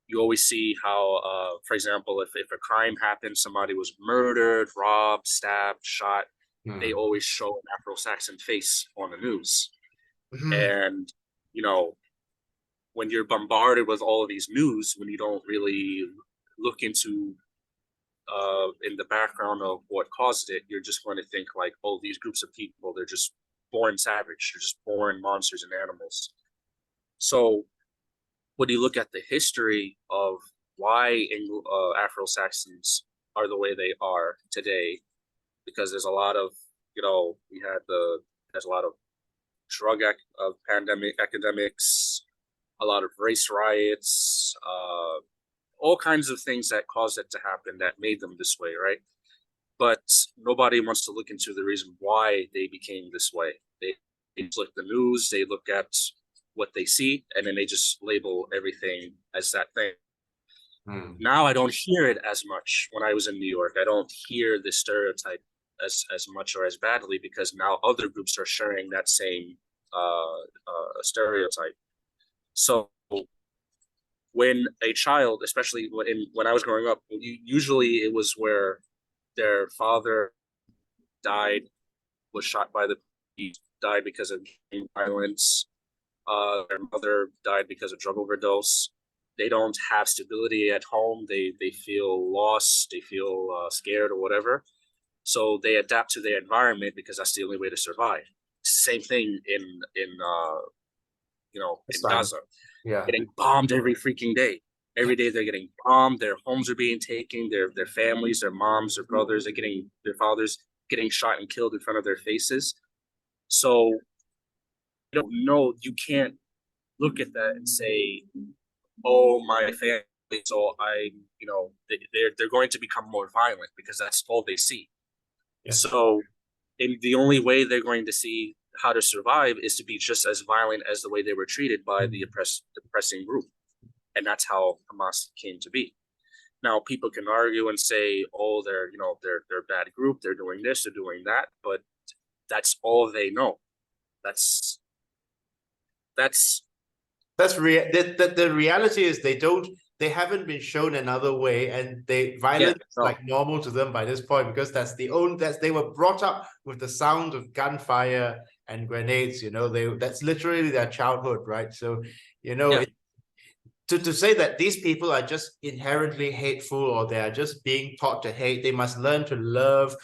You always see how, for example, if a crime happened, somebody was murdered, robbed, stabbed, shot, they always show an Afro-Saxon face on the news. And, you know, when you're bombarded with all of these news, when you don't really look into in the background of what caused it, you're just going to think like, oh, these groups of people, they're just born savage. They're just born monsters and animals. So when you look at the history of why Afro-Saxons are the way they are today, because there's a lot of, you know, there's a lot of drug pandemic epidemics, a lot of race riots, all kinds of things that caused it to happen that made them this way, right? But nobody wants to look into the reason why they became this way. They look at the news, they look at what they see, and then they just label everything as that thing. Now I don't hear it as much. When I was in New York, I don't hear the stereotype as much or as badly, because now other groups are sharing that same stereotype. So when a child, especially when I was growing up, usually it was where their father died, was shot by the police, died because of gang violence. Their mother died because of drug overdose. They don't have stability at home. They feel lost. They feel scared or whatever. So they adapt to their environment because that's the only way to survive. Same thing in Gaza. Yeah. Getting bombed every freaking day. Every day they're getting bombed. Their homes are being taken. Their families, their moms, their brothers are getting, their fathers getting shot and killed in front of their faces. So you don't know. You can't look at that and say, "Oh, my family." So they're going to become more violent because that's all they see. Yeah. So, and the only way they're going to see how to survive is to be just as violent as the way they were treated by the oppressing group, and that's how Hamas came to be. Now, people can argue and say, "Oh, they're a bad group. They're doing this, they're doing that," but that's all they know. That's the reality is they haven't been shown another way, and violence is like normal to them by this point, because they were brought up with the sound of gunfire and grenades. That's literally their childhood, right? So to say that these people are just inherently hateful, or they are just being taught to hate, they must learn to love.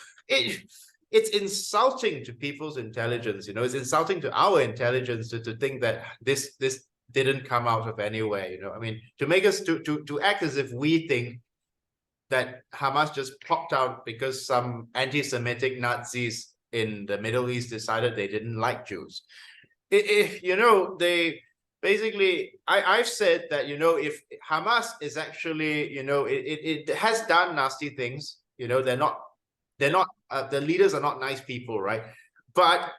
It's insulting to people's intelligence. It's insulting to our intelligence to think that this didn't come out of anywhere. I mean, to make us to act as if we think that Hamas just popped out because some anti-Semitic Nazis in the Middle East decided they didn't like Jews. They basically, I've said that, if Hamas is actually, it has done nasty things. They're not the leaders are not nice people, right? But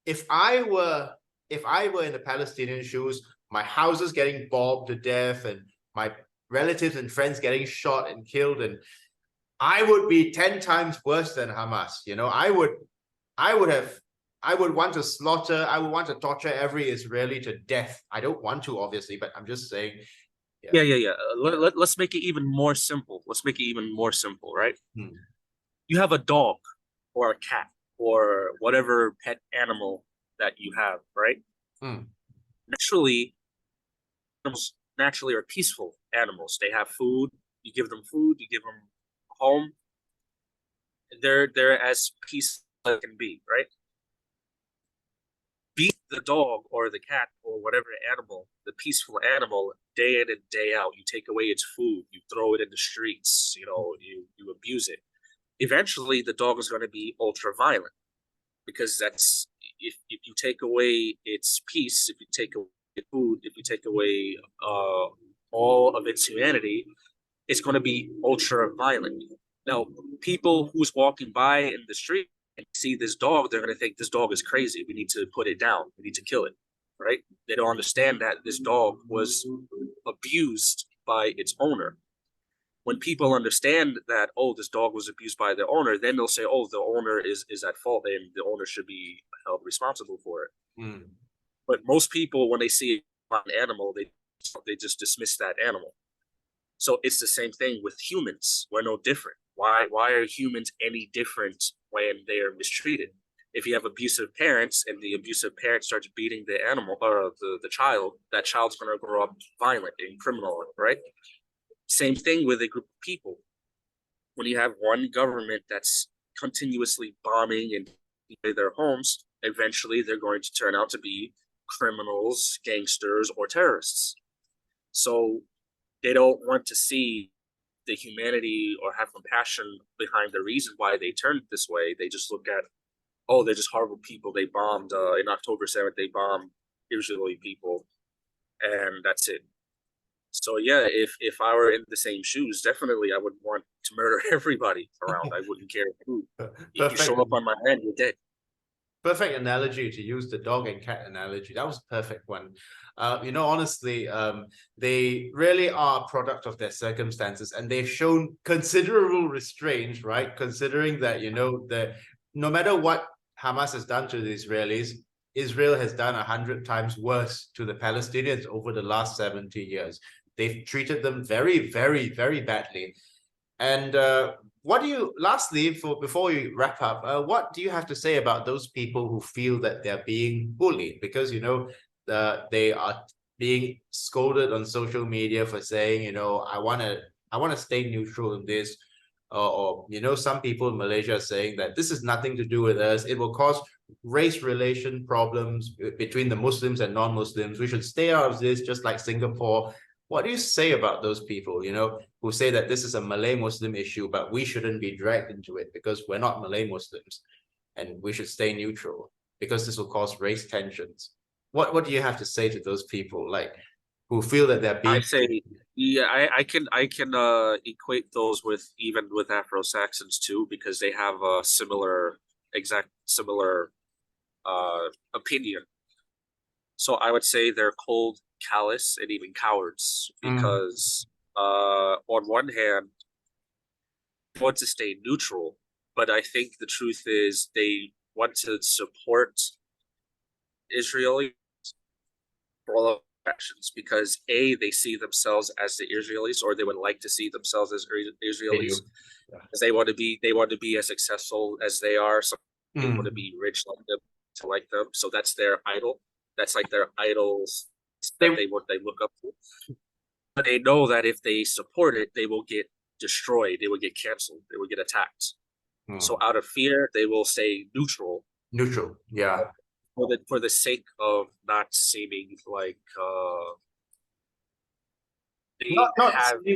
if I were in the Palestinian shoes, my house is getting bombed to death and my relatives and friends getting shot and killed, and I would be 10 times worse than Hamas. I would want to slaughter, I would want to torture every Israeli to death. I don't want to, obviously, but I'm just saying. Yeah. Let's make it even more simple. Right? You have a dog or a cat or whatever pet animal that you have, right? Naturally, animals are peaceful animals. They have food. You give them food. You give them a home. They're as peaceful as they can be, right? Beat the dog or the cat or whatever animal, the peaceful animal, day in and day out. You take away its food. You throw it in the streets. You abuse it. Eventually the dog is going to be ultra violent, because that's if you take away its peace, if you take away food, if you take away all of its humanity, it's going to be ultra violent. Now, people who's walking by in the street and see this dog, they're going to think this dog is crazy. We need to put it down. We need to kill it, right? They don't understand that this dog was abused by its owner. When people understand that, oh, this dog was abused by the owner, then they'll say, oh, the owner is at fault and the owner should be held responsible for it. But most people, when they see an animal, they just dismiss that animal. So it's the same thing with humans. We're no different. Why are humans any different when they are mistreated? If you have abusive parents and the abusive parent starts beating the animal or the child, that child's going to grow up violent and criminal, right? Same thing with a group of people. When you have one government that's continuously bombing and their homes, eventually they're going to turn out to be criminals, gangsters, or terrorists. So they don't want to see the humanity or have compassion behind the reason why they turned this way. They just look at, oh, they're just horrible people. They bombed in October 7th, they bombed Israeli people, and that's it. So yeah, if I were in the same shoes, definitely I would want to murder everybody around. I wouldn't care who. If you show up on my land, you're dead. Perfect analogy to use, the dog and cat analogy. That was a perfect one. Honestly, they really are a product of their circumstances, and they've shown considerable restraint, right? Considering that, that no matter what Hamas has done to the Israelis, Israel has done 100 times worse to the Palestinians over the last 70 years. They've treated them very, very, very badly. And what do you, lastly, before we wrap up, what do you have to say about those people who feel that they're being bullied? Because, you know, they are being scolded on social media for saying, you know, I want to stay neutral in this. Or, you know, some people in Malaysia are saying that this is nothing to do with us. It will cause race relation problems between the Muslims and non-Muslims. We should stay out of this, just like Singapore. What do you say about those people, you know, who say that this is a Malay Muslim issue, but we shouldn't be dragged into it because we're not Malay Muslims and we should stay neutral because this will cause race tensions? What do you have to say to those people, like, who feel that they're being... I say, yeah, I can equate those with even with Afro-Saxons too, because they have a similar opinion. So I would say they're cold, callous, and even cowards, because on one hand, they want to stay neutral, but I think the truth is they want to support Israeli for all of actions, because A, they see themselves as the Israelis, or they would like to see themselves as Israelis. Because they want to be as successful as they are. So they want to be rich like them, to like them. So that's their idol. That's like their idols that they look up to. But they know that if they support it, they will get destroyed. They will get canceled. They will get attacked. So out of fear, they will stay neutral. Neutral, yeah. For the sake of not seeming like not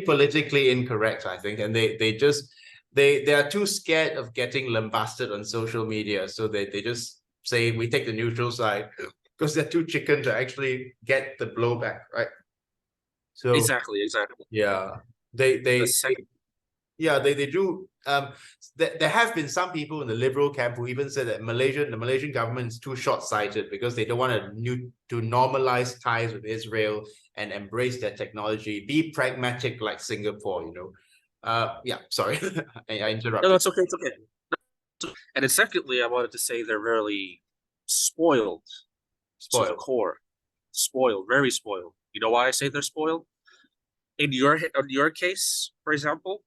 politically incorrect, I think, and they are too scared of getting lambasted on social media, so they just say we take the neutral side because they're too chicken to actually get the blowback, right? So exactly. Yeah, they do. There have been some people in the liberal camp who even said that the Malaysian government is too short-sighted because they don't want to normalize ties with Israel and embrace their technology, be pragmatic like Singapore, you know. Yeah, sorry, I interrupted. No, that's okay. It's okay. And then secondly, I wanted to say they're really spoiled to the core. Spoiled, very spoiled. You know why I say they're spoiled? In your case, for example,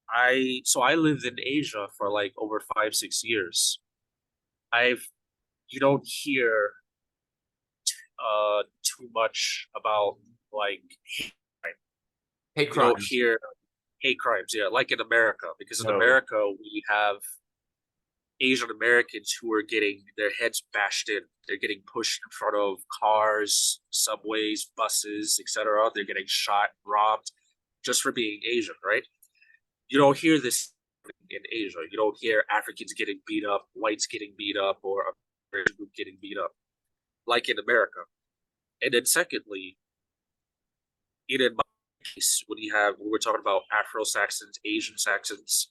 I lived in Asia for like over 5-6 years. You don't hear too much about like hate crimes. You don't hear hate crimes, yeah, like in America, because in America we have Asian Americans who are getting their heads bashed in. They're getting pushed in front of cars, subways, buses, etc. They're getting shot, robbed, just for being Asian, right? You don't hear this in Asia. You don't hear Africans getting beat up, whites getting beat up, or American group getting beat up, like in America. And then secondly, in my case, when we're talking about Afro-Saxons, Asian Saxons,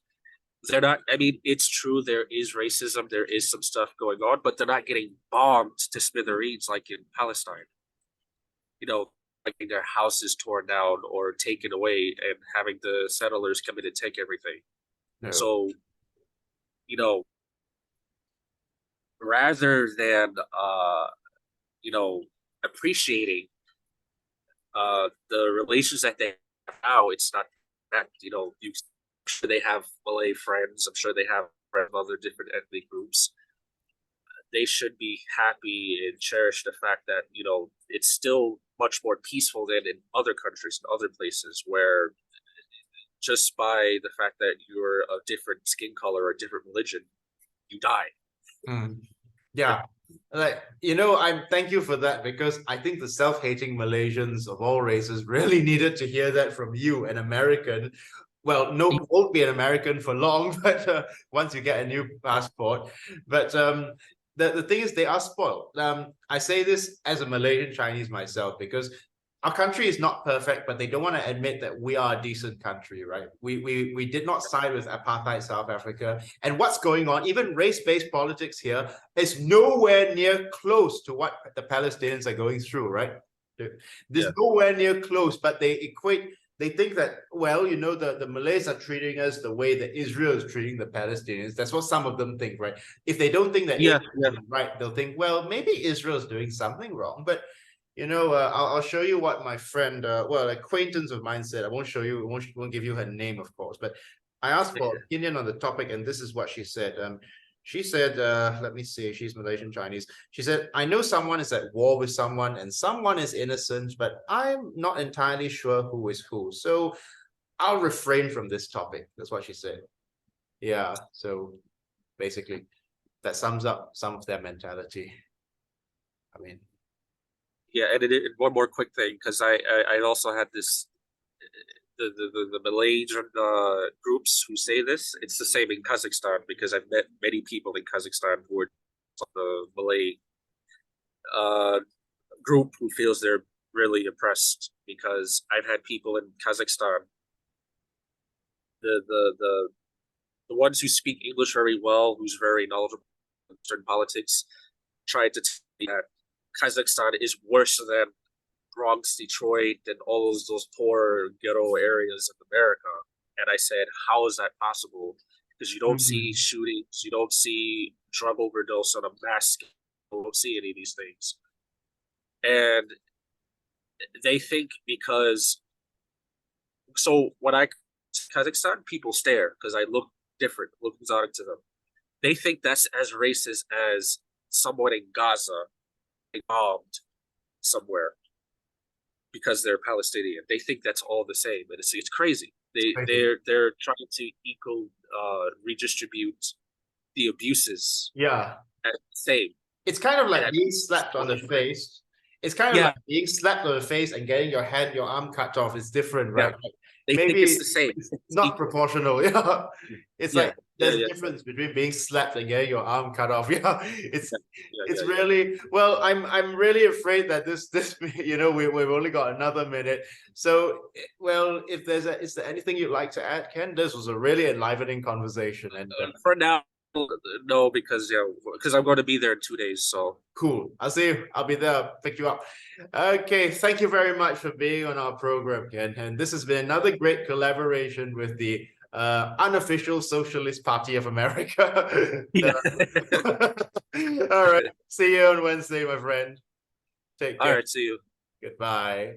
they're not, I mean, it's true, there is racism, there is some stuff going on, but they're not getting bombed to smithereens like in Palestine. You know, like their houses torn down or taken away and having the settlers come in and take everything. No. So, you know, rather than, you know, appreciating the relations that they have now, it's not that, you know, I'm sure they have Malay friends. I'm sure they have friends of other different ethnic groups. They should be happy and cherish the fact that, you know, it's still much more peaceful than in other countries and other places where just by the fact that you're a different skin color or a different religion, you die. Yeah. Like, you know, thank you for that, because I think the self-hating Malaysians of all races really needed to hear that from you, an American. Well, no, won't be an American for long, but once you get a new passport. But the thing is, they are spoiled. I say this as a Malaysian Chinese myself, because our country is not perfect, but they don't want to admit that we are a decent country, right? We did not side with apartheid South Africa. And what's going on, even race-based politics here, is nowhere near close to what the Palestinians are going through, right? There's nowhere near close, but they equate they think that, well, you know, the Malays are treating us the way that Israel is treating the Palestinians. That's what some of them think, right? If they don't think that Yeah, Israel is right, they'll think, well, maybe Israel is doing something wrong. But you know, I'll show you what my friend, well, acquaintance of mine said. I won't show you, won't give you her name, of course. But I asked for opinion on the topic, and this is what she said. She said, let me see, she's Malaysian Chinese. She said, I know someone is at war with someone and someone is innocent, but I'm not entirely sure who is who. So I'll refrain from this topic. That's what she said. Yeah, so basically that sums up some of their mentality. I mean, yeah, and one more quick thing, because I also had this the Malaysian groups who say this. It's the same in Kazakhstan, because I've met many people in Kazakhstan who are the Malay group who feels they're really oppressed, because I've had people in Kazakhstan, the ones who speak English very well, who's very knowledgeable in certain politics, tried to tell me that Kazakhstan is worse than Bronx, Detroit, and all those poor ghetto areas of America. And I said, how is that possible? Because you don't see shootings, you don't see drug overdose on a mass scale, you don't see any of these things. And they think because, so when I Kazakhstan, people stare because I look different, look exotic to them. They think that's as racist as someone in Gaza being bombed somewhere because they're Palestinian. They think that's all the same, and it's crazy. They're trying to redistribute the abuses. yeah, As the same. it's kind of like And being slapped on the face. It's kind of like being slapped on the face and getting your head, your arm cut off. It's different, right? Yeah. They think it's the same. It's not proportional. Yeah, it's like there's a difference between being slapped and getting your arm cut off. Yeah, it's really, well. I'm really afraid that this you know, we've only got another minute. So, well, if is there anything you'd like to add, Ken? This was a really enlivening conversation, and for now, no, because I'm going to be there in 2 days. So cool. I'll see you. I'll be there. I'll pick you up. Okay. Thank you very much for being on our program, Ken. And this has been another great collaboration with the unofficial Socialist Party of America. All right. See you on Wednesday, my friend. Take care. all right, see you. Goodbye.